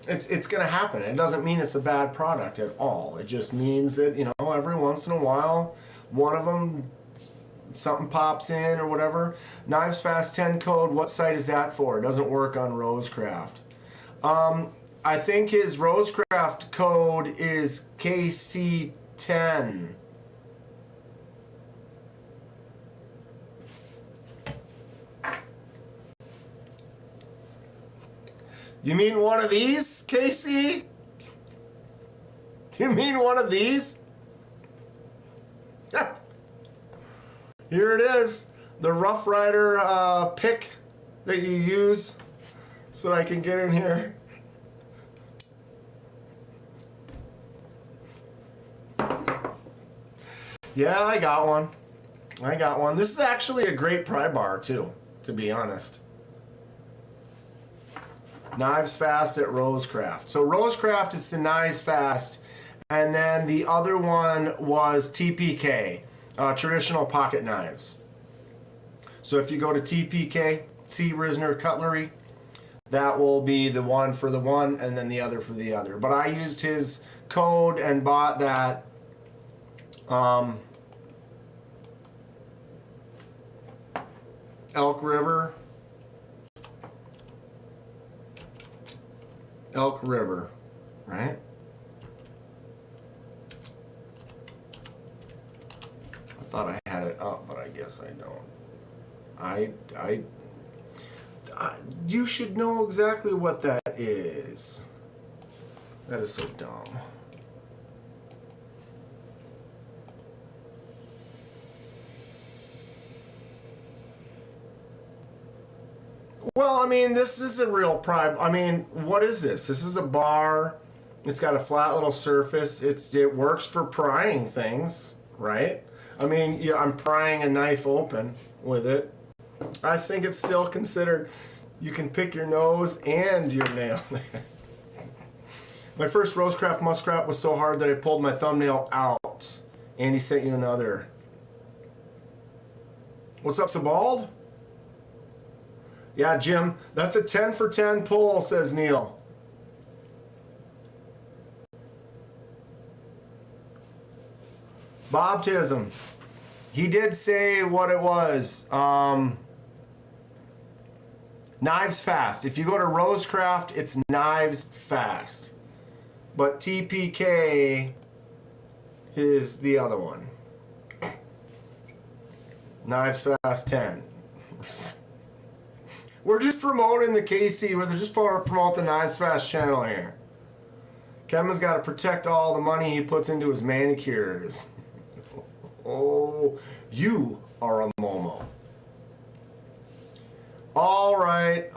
It's going to happen. It doesn't mean it's a bad product at all. It just means that, you know, every once in a while one of them, something pops in or whatever. Knives Fast 10 code, what site is that for? It doesn't work on Rosecraft. I think his Rosecraft code is KC10. You mean one of these, KC? Do you mean one of these? Here it is. The Rough Rider pick that you use so I can get in here. Yeah, I got one. This is actually a great pry bar too, to be honest. Knives Fast at Rosecraft. So Rosecraft is the Knives Fast, and then the other one was TPK, traditional pocket knives. So if you go to TPK, C. Risner Cutlery, that will be the one for the one and then the other for the other. But I used his code and bought that Elk River, right? I thought I had it up, but I guess I don't. You should know exactly what that is. That is so dumb. Well, I mean, this is a real pride. I mean, what is this? This is a bar. It's got a flat little surface. It works for prying things, right? I mean, yeah, I'm prying a knife open with it. I think it's still considered. You can pick your nose and your nail. My first Rosecraft Muskrat was so hard that I pulled my thumbnail out. Andy sent you another. What's up, Sabald? Yeah, Jim, that's a 10 for 10 pull, says Neil. Bobtism. He did say what it was. Knives Fast. If you go to Rosecraft, it's Knives Fast. But TPK is the other one. Knives Fast 10. We're just promoting the KC. We're just promote the Knives Fast channel here. Kevin's got to protect all the money he puts into his manicures. Oh, you are a Momo. All right.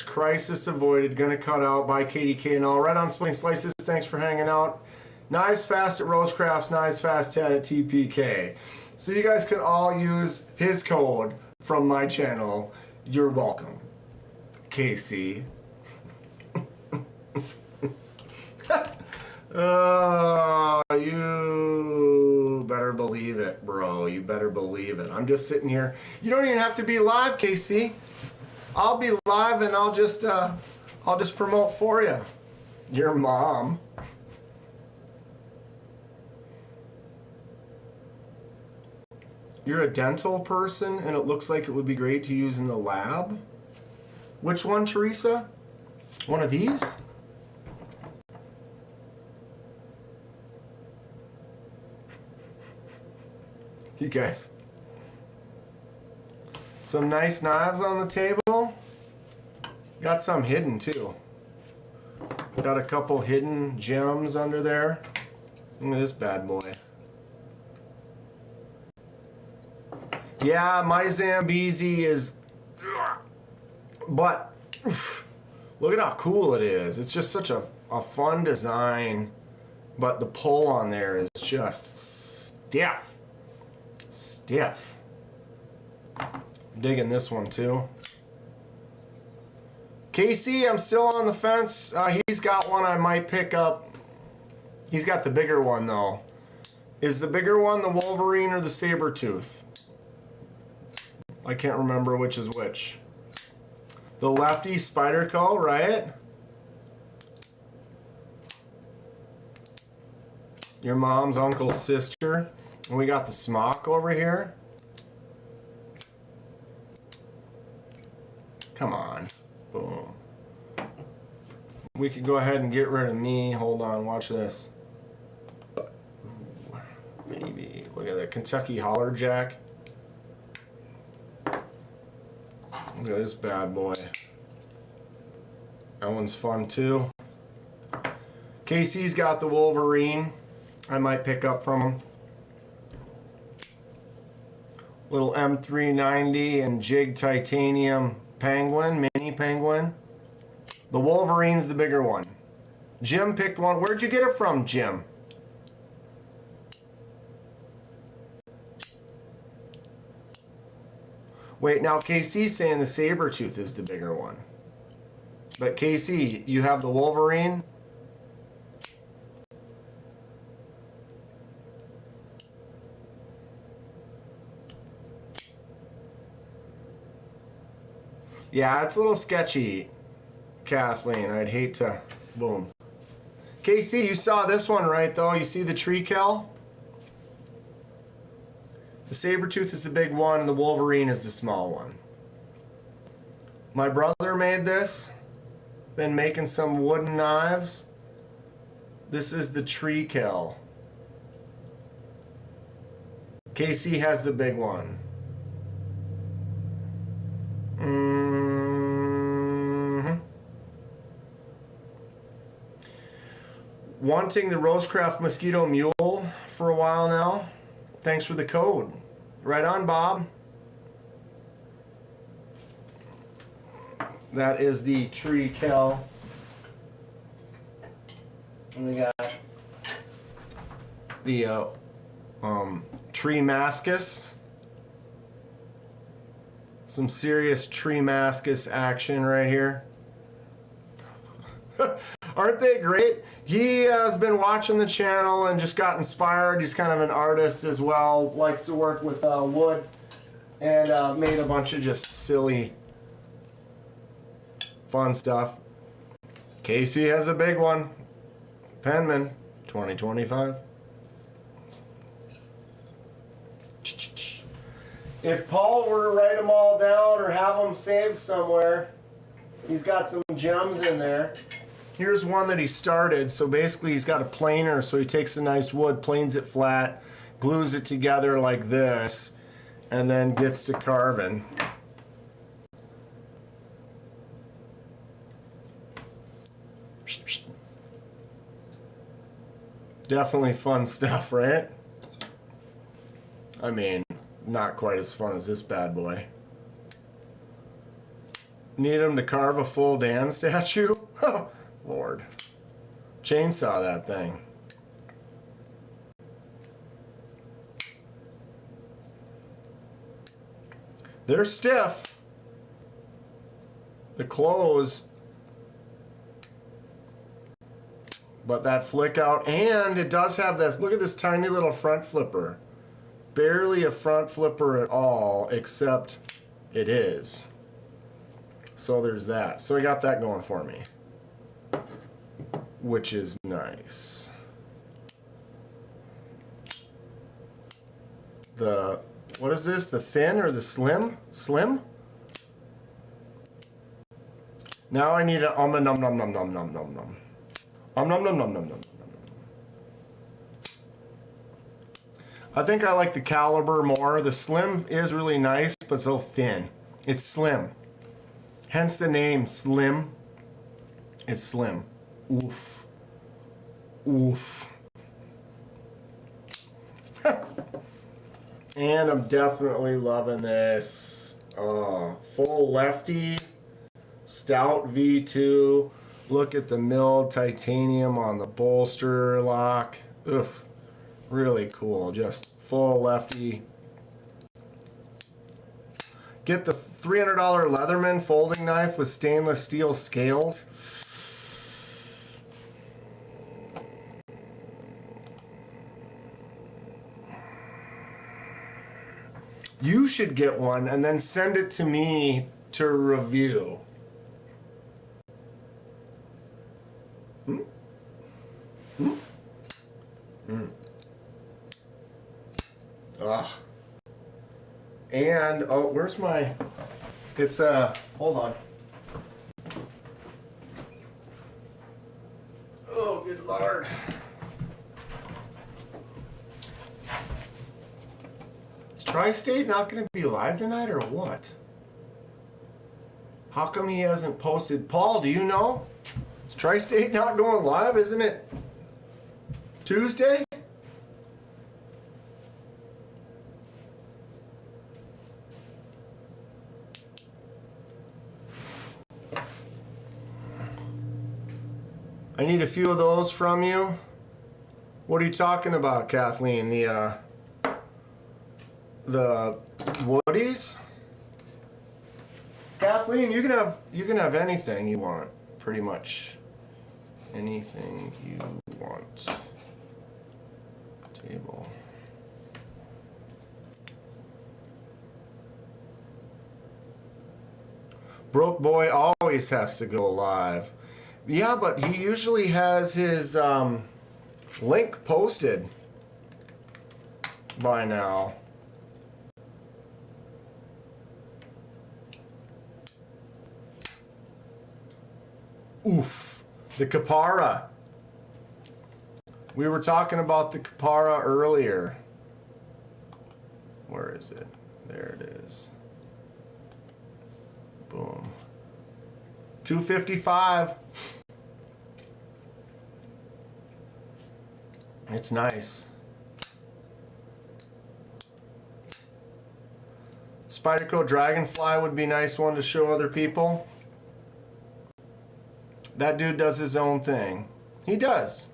Crisis avoided. Gonna cut out by KDK and all. Right on Splitting Slices. Thanks for hanging out. Knives Fast at Rosecrafts. Knives Fast 10 at TPK. So you guys can all use his code from my channel. You're welcome, KC. You better believe it, bro. You better believe it. I'm just sitting here. You don't even have to be live, KC. I'll be live and I'll just promote for you. Your mom. You're a dental person and it looks like it would be great to use in the lab. Which one, Teresa? One of these? You guys. Some nice knives on the table. Got some hidden too. Got a couple hidden gems under there. Look at this bad boy. Yeah, my Zambezi is... But, look at how cool it is. It's just such a fun design. But the pull on there is just stiff. Stiff. I'm digging this one too. KC, I'm still on the fence. He's got one I might pick up. He's got the bigger one though. Is the bigger one the Wolverine or the Sabretooth? I can't remember which is which. The lefty Spyderco, right? Your mom's uncle's sister. And we got the smock over here. Come on. Boom. We could go ahead and get rid of me. Hold on, watch this. Ooh, maybe. Look at that Kentucky Holler Jack. Look at this bad boy. That one's fun too. Casey's got the Wolverine. I might pick up from him. Little M390 and Jig Titanium Penguin, mini Penguin. The Wolverine's the bigger one. Jim picked one. Where'd you get it from, Jim? Wait, now KC's saying the Sabretooth is the bigger one. But KC, you have the Wolverine? Yeah, it's a little sketchy, Kathleen. I'd hate to... Boom. KC, you saw this one, right, though? You see the tree kell? The Sabretooth is the big one, and the Wolverine is the small one. My brother made this. Been making some wooden knives. This is the tree kell. KC has the big one. Wanting the Rosecraft Mosquito Mule for a while now. Thanks for the code. Right on, Bob. That is the tree kel. And we got the tree mascus. Some serious tree mascus action right here. Aren't they great? He has been watching the channel and just got inspired. He's kind of an artist as well. Likes to work with wood. And made a bunch of just silly, fun stuff. Casey has a big one. Penman, 2025. If Paul were to write them all down or have them saved somewhere, he's got some gems in there. Here's one that he started. So basically he's got a planer. So he takes a nice wood, planes it flat, glues it together like this, and then gets to carving. Definitely fun stuff, right? I mean, not quite as fun as this bad boy. Need him to carve a full Dan statue? Lord. Chainsaw that thing. They're stiff. The clothes. But that flick out, and it does have this, look at this tiny little front flipper. Barely a front flipper at all, except it is. So there's that. So I got that going for me, which is nice. The, what is this? The thin or the slim? Slim? Now I need a nom nom nom nom nom nom nom nom. Nom nom nom nom nom nom. I think I like the caliber more. The slim is really nice, but so thin. It's slim. Hence the name Slim. It's slim. Oof. Oof. And I'm definitely loving this. Full lefty. Stout V2. Look at the milled titanium on the bolster lock. Oof. Really cool. Just full lefty. Get the $300 Leatherman folding knife with stainless steel scales. You should get one and then send it to me to review. Ugh. And, oh, where's my, it's, hold on. Oh, good Lord. Is Tri-State not going to be live tonight or what? How come he hasn't posted? Paul, do you know? Is Tri-State not going live? Isn't it Tuesday? I need a few of those from you. What are you talking about, Kathleen? The Woodies? Kathleen, you can have anything you want, pretty much. Anything you want. Table. Broke Boy always has to go live. Yeah, but he usually has his link posted by now. Oof. The Kapara. We were talking about the Kapara earlier. Where is it? There it is. Boom. 255. It's nice. Spyderco Dragonfly would be a nice one to show other people. That dude does his own thing. He does.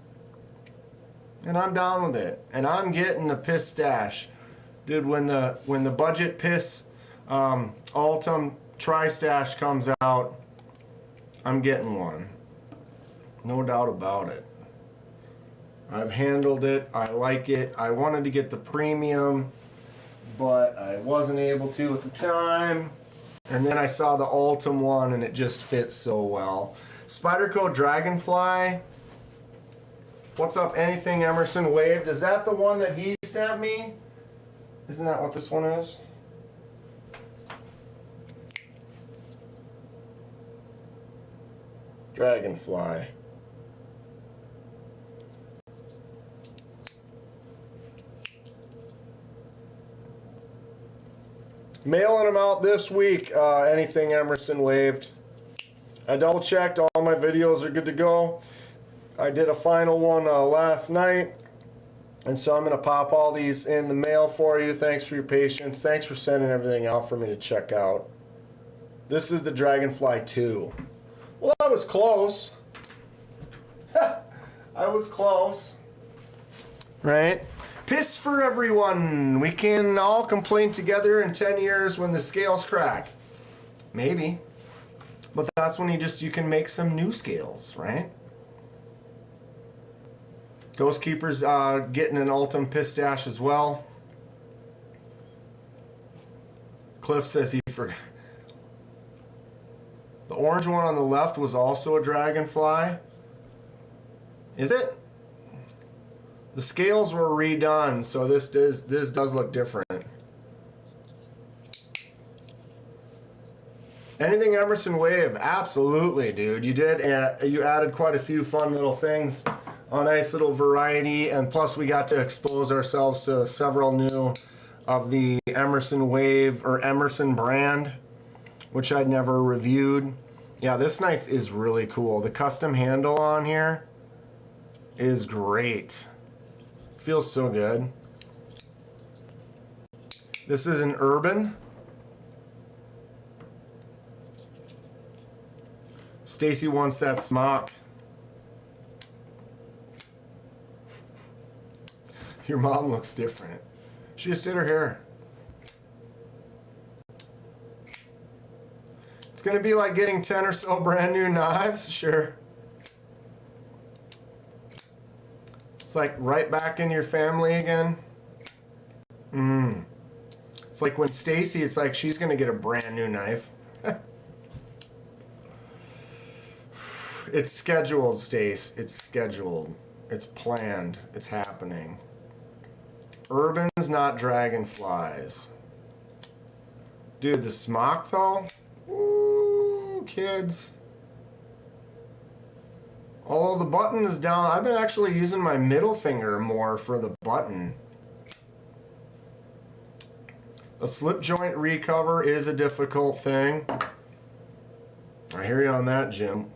And I'm down with it. And I'm getting the piss stash. Dude, when the budget piss Altum Tri-Stash comes out, I'm getting one. No doubt about it. I've handled it. I like it. I wanted to get the premium, but I wasn't able to at the time. And then I saw the Altum one, and it just fits so well. Spyderco Dragonfly. What's up, anything Emerson Waved? Is that the one that he sent me? Isn't that what this one is? Dragonfly. Mailing them out this week, anything Emerson Waved. I double checked, all my videos are good to go. I did a final one last night, and so I'm going to pop all these in the mail for you. Thanks for your patience. Thanks for sending everything out for me to check out. This is the Dragonfly 2. Well, I was close. I was close. Right? Piss for everyone. We can all complain together in 10 years when the scales crack. Maybe. But that's when you can make some new scales, right? Ghost Keeper's getting an Altum Pistache as well. Cliff says he forgot. The orange one on the left was also a Dragonfly. Is it? The scales were redone, so this does look different. Anything Emerson Wave? Absolutely, dude. You did. You added quite a few fun little things. A nice little variety, and plus we got to expose ourselves to several new of the Emerson Wave or Emerson brand, which I'd never reviewed. Yeah, this knife is really cool. The custom handle on here is great. Feels so good. This is an Urban. Stacy wants that smock. Your mom looks different. She just did her hair. It's gonna be like getting 10 or so brand new knives, sure. It's like right back in your family again. It's like when Stacy, it's like she's gonna get a brand new knife. It's scheduled, Stace. It's scheduled. It's planned. It's happening. Urbans, not Dragonflies. Dude, the smock though? Ooh, kids. Although the button is down, I've been actually using my middle finger more for the button. A slip joint recover is a difficult thing. I hear you on that, Jim.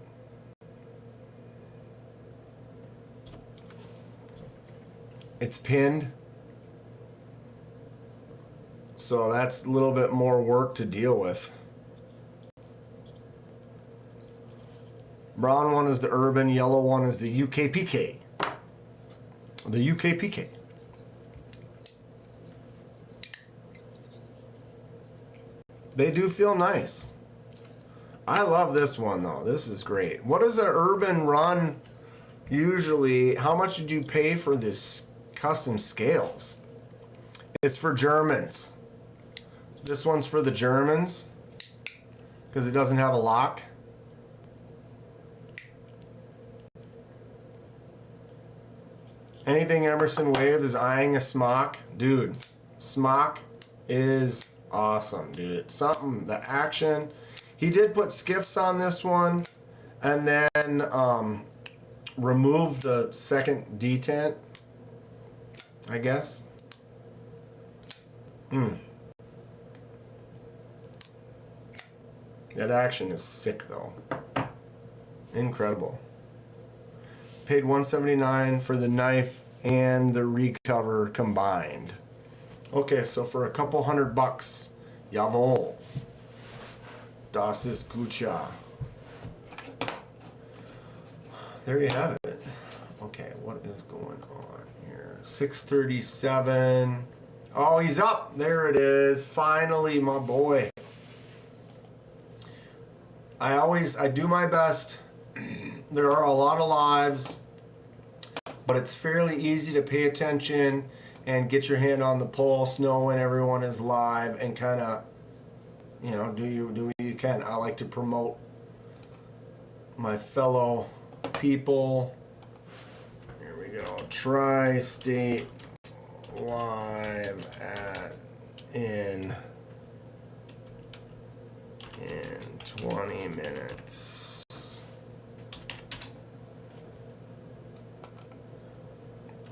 It's pinned. So that's a little bit more work to deal with. Brown one is the Urban, yellow one is the UKPK. The UKPK. They do feel nice. I love this one though. This is great. What does an Urban run usually? How much did you pay for this custom scales? It's for Germans. This one's for the Germans because it doesn't have a lock. Anything Emerson Wave is eyeing a smock. Dude, smock is awesome, dude. Something, the action. He did put skiffs on this one and then remove the second detent, I guess. That action is sick though. Incredible. Paid $179 for the knife and the recover combined. Okay, so for a couple $100, jawohl. Das ist gut, ja. there you have it. Okay, what is going on here? 6:37. Oh, he's up. There it is. Finally, my boy. I do my best. There are a lot of lives, but it's fairly easy to pay attention and get your hand on the pulse, know when everyone is live, and kind of, do what you can. I like to promote my fellow people. Here we go. Tri-State live in 20 minutes.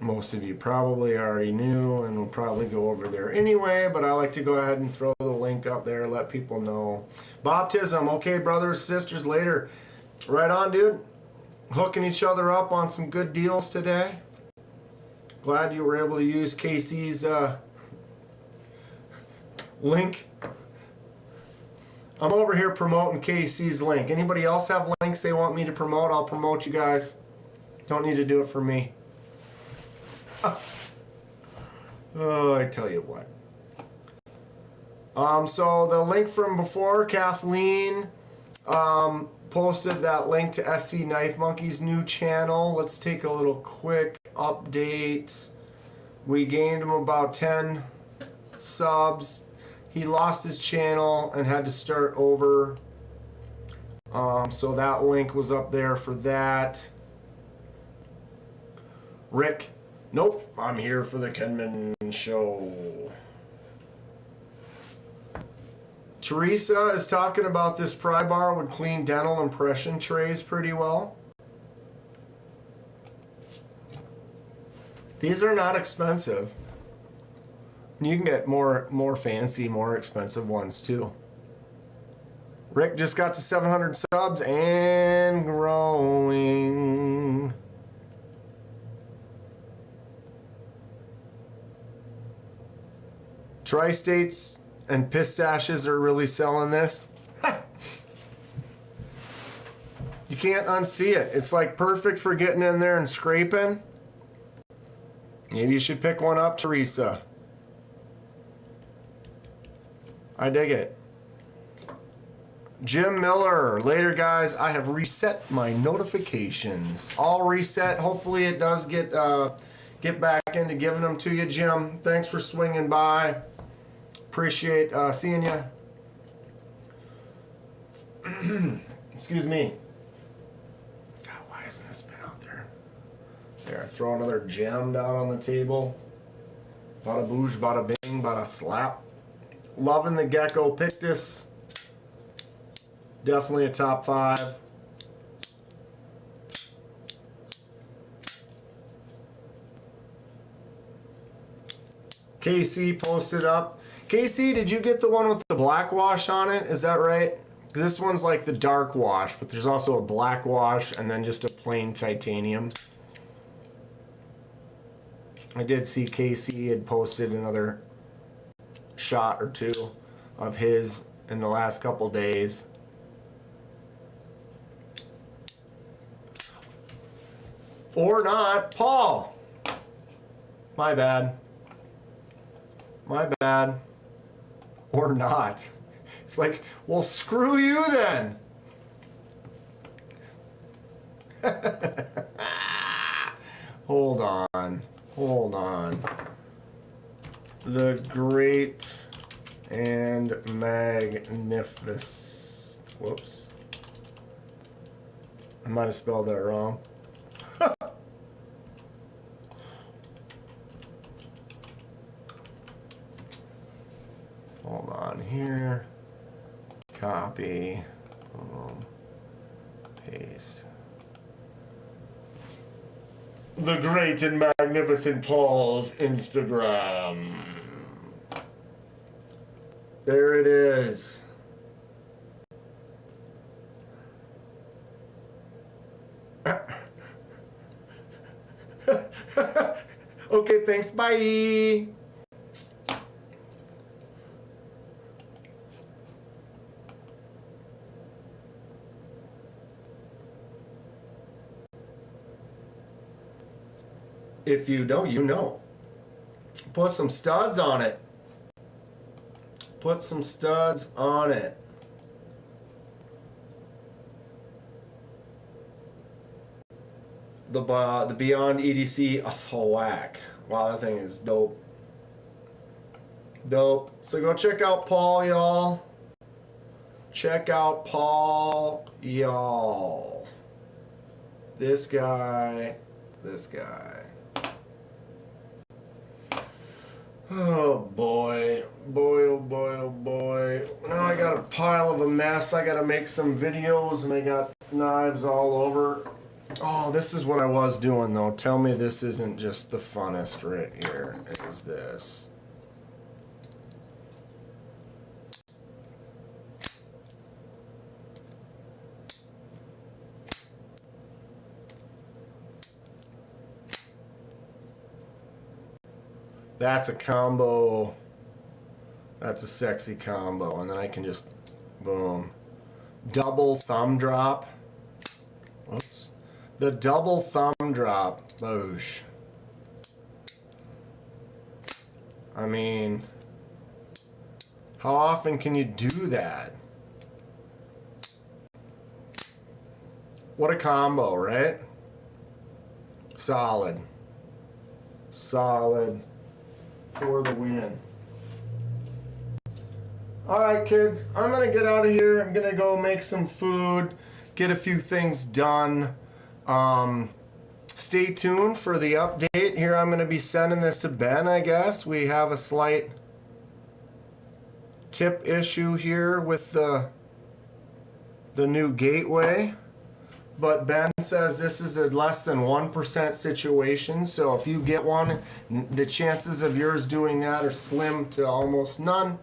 Most of you probably already knew and will probably go over there anyway, but I like to go ahead and throw the link up there, let people know. Baptism, okay, brothers, sisters, later. Right on, dude. Hooking each other up on some good deals today. Glad you were able to use Casey's link. I'm over here promoting KC's link. Anybody else have links they want me to promote? I'll promote you guys. Don't need to do it for me. Oh, I tell you what. So the link from before, Kathleen posted that link to SC Knife Monkey's new channel. Let's take a little quick update. We gained him about 10 subs. He lost his channel and had to start over. So that link was up there for that. Rick, nope, I'm here for the Kenman show. Teresa is talking about this pry bar would clean dental impression trays pretty well. These are not expensive. You can get more fancy, more expensive ones too. Rick just got to 700 subs and growing. Tri-States and Pistaches are really selling this. You can't unsee it. It's like perfect for getting in there and scraping. Maybe you should pick one up, Teresa. I dig it. Jim Miller. Later, guys. I have reset my notifications. All reset. Hopefully it does get back into giving them to you, Jim. Thanks for swinging by. Appreciate seeing you. Excuse me. God, why hasn't this been out there? There, throw another gem down on the table. Bada boosh, bada bing, bada slap. Loving the Gecko Pictus. Definitely a top 5. KC posted up. KC, did you get the one with the black wash on it? Is that right? This one's like the dark wash, but there's also a black wash and then just a plain titanium. I did see KC had posted another shot or two of his in the last couple days. Or not. Paul! My bad. My bad. Or not. It's like, well, screw you then. Hold on. Hold on. The great and magnificent. Whoops. I might have spelled that wrong. Hold on here. Copy. Boom. Paste. The great and magnificent Paul's Instagram. There it is. Okay, thanks. Bye. If you don't, you know. Put some studs on it. Put some studs on it. The Beyond EDC Thwack. Wow, that thing is dope. Dope. So go check out Paul, y'all. Check out Paul, y'all. This guy. This guy. Oh boy. Boy, oh boy, oh boy. Now I got a pile of a mess. I gotta make some videos and I got knives all over. Oh, this is what I was doing though. Tell me this isn't just the funnest right here. Is this? That's a combo. That's a sexy combo. And then I can just, boom. Double thumb drop. Whoops. The double thumb drop. Boosh. I mean, how often can you do that? What a combo, right? Solid. Solid. For the win. Alright kids, I'm gonna get out of here. I'm gonna go make some food, get a few things done. Stay tuned for the update. Here I'm gonna be sending this to Ben, I guess. We have a slight tip issue here with the new gateway. But Ben says this is a less than 1% situation, so if you get one, the chances of yours doing that are slim to almost none.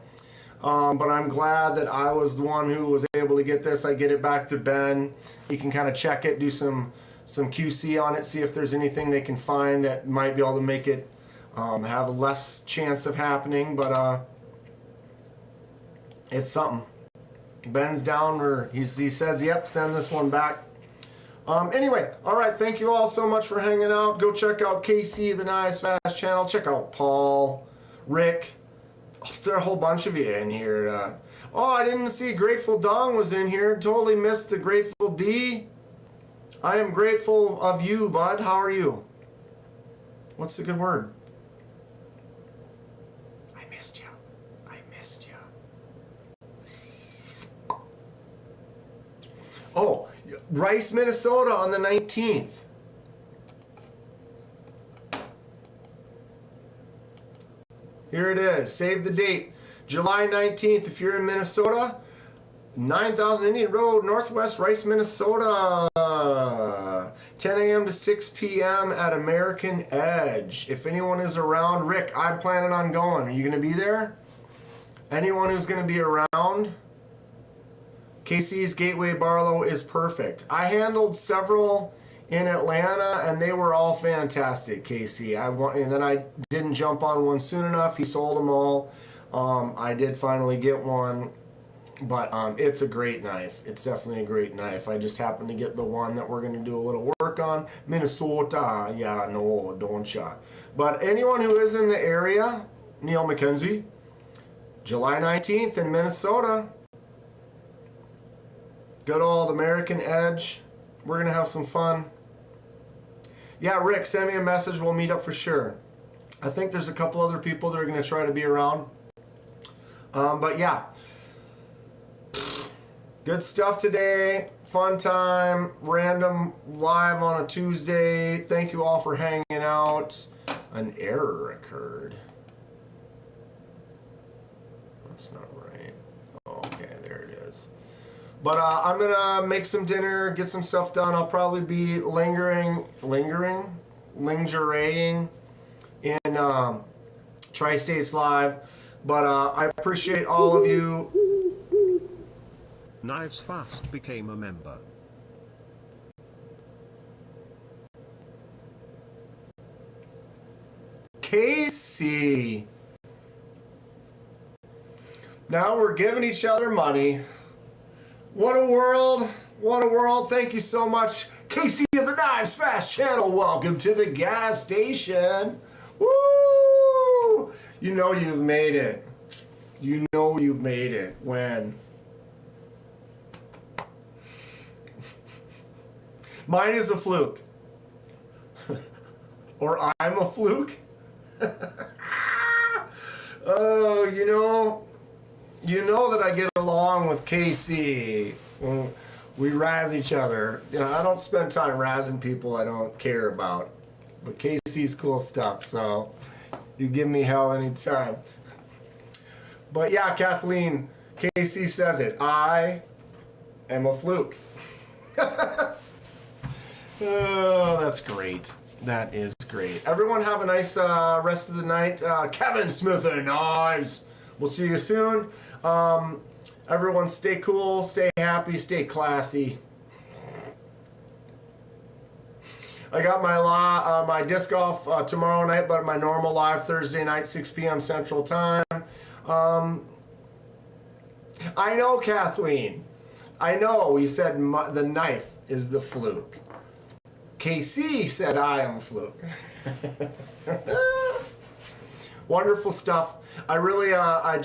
But I'm glad that I was the one who was able to get this. I get it back to Ben. He can kind of check it, do some QC on it, see if there's anything they can find that might be able to make it have a less chance of happening. But it's something. Ben's down, or he says, yep, send this one back. Anyway, all right, thank you all so much for hanging out. Go check out KC, the Nice Fast channel. Check out Paul, Rick. Oh, there are a whole bunch of you in here. Oh, I didn't see Grateful Dong was in here. Totally missed the Grateful D. I am grateful of you, bud. How are you? What's the good word? I missed you. I missed you. Oh, Rice, Minnesota on the 19th. Here it is. Save the date. July 19th if you're in Minnesota. 9000 Indian Road, Northwest Rice, Minnesota. 10 a.m. to 6 p.m. at American Edge. If anyone is around, Rick, I'm planning on going. Are you going to be there? Anyone who's going to be around? KC's Gateway Barlow is perfect. I handled several in Atlanta, and they were all fantastic, KC. And then I didn't jump on one soon enough. He sold them all. I did finally get one, but it's a great knife. It's definitely a great knife. I just happened to get the one that we're going to do a little work on. Minnesota, yeah, no, don't ya. But anyone who is in the area, Neil McKenzie, July 19th in Minnesota, good old American Edge. We're going to have some fun. Yeah, Rick, send me a message. We'll meet up for sure. I think there's a couple other people that are going to try to be around. But yeah. Good stuff today. Fun time. Random live on a Tuesday. Thank you all for hanging out. An error occurred. That's not right. Okay, there it is. But I'm going to make some dinner, get some stuff done. I'll probably be lingering in Tri-States Live. But I appreciate all of you.
Knives Fast became a member.
Casey. Now we're giving each other money. What a world. What a world. Thank you so much, Casey of the Knives Fast Channel. Welcome to the gas station. Woo! You know you've made it. You know you've made it when mine is a fluke. Or I'm a fluke. Oh, you know that I get along with Casey. We razz each other. You know, I don't spend time razzing people I don't care about. But Casey's cool stuff, so you give me hell anytime. But yeah, Kathleen, Casey says it. I am a fluke. Oh, that's great. That is great. Everyone have a nice rest of the night. Kevin Smith and Knives. We'll see you soon. Everyone stay cool, stay happy, stay classy. I got my disc golf tomorrow night, but my normal live Thursday night, 6 p.m. Central Time. I know, Kathleen. I know you said the knife is the fluke. KC said I am a fluke. Wonderful stuff. I really, I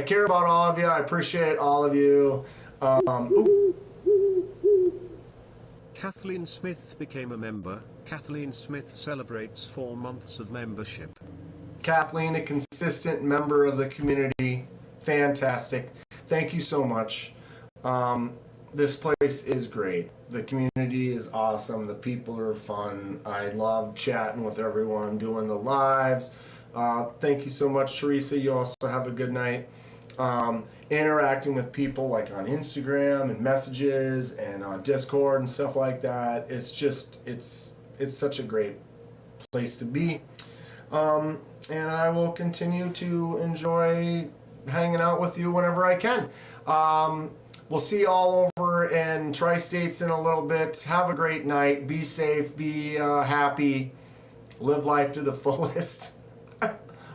care about all of you. I appreciate all of you.
Kathleen Smith became a member. Kathleen Smith celebrates 4 months of membership.
Kathleen, a consistent member of the community. Fantastic. Thank you so much. This place is great. The community is awesome. The people are fun. I love chatting with everyone, doing the lives. Thank you so much, Teresa. You also have a good night. Interacting with people like on Instagram and messages and on Discord and stuff like that. It's just, it's such a great place to be. And I will continue to enjoy hanging out with you whenever I can. We'll see you all over in Tri-States in a little bit. Have a great night. Be safe. Be happy. Live life to the fullest.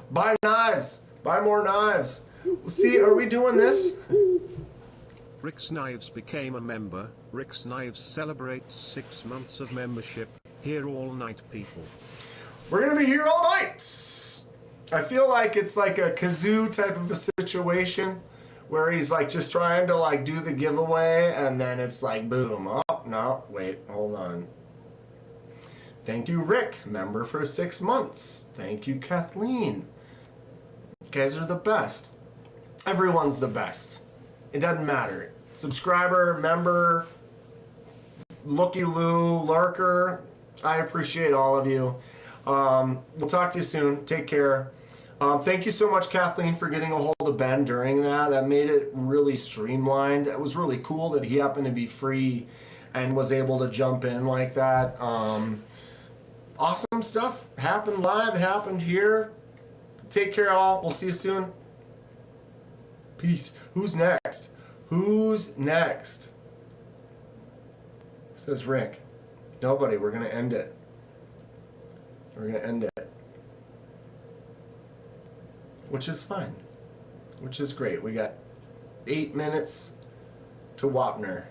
Buy knives. Buy more knives. See, are we doing this?
Rick's Knives became a member. Rick's Knives celebrates 6 months of membership. Here all night, people.
We're going to be here all night. I feel like it's like a kazoo type of a situation where he's like just trying to like do the giveaway and then it's like boom. Oh, no, wait, hold on. Thank you, Rick, member for 6 months. Thank you, Kathleen. You guys are the best. Everyone's the best. It doesn't matter. Subscriber, member, looky-loo, lurker. I appreciate all of you. We'll talk to you soon. Take care. Thank you so much, Kathleen, for getting a hold of Ben during that. That made it really streamlined. It was really cool that he happened to be free and was able to jump in like that. Awesome stuff. Happened live. It happened here. Take care, all. We'll see you soon. Peace. Who's next? Who's next? Says Rick. Nobody. We're going to end it. We're going to end it. Which is fine. Which is great. We got 8 minutes to Wapner.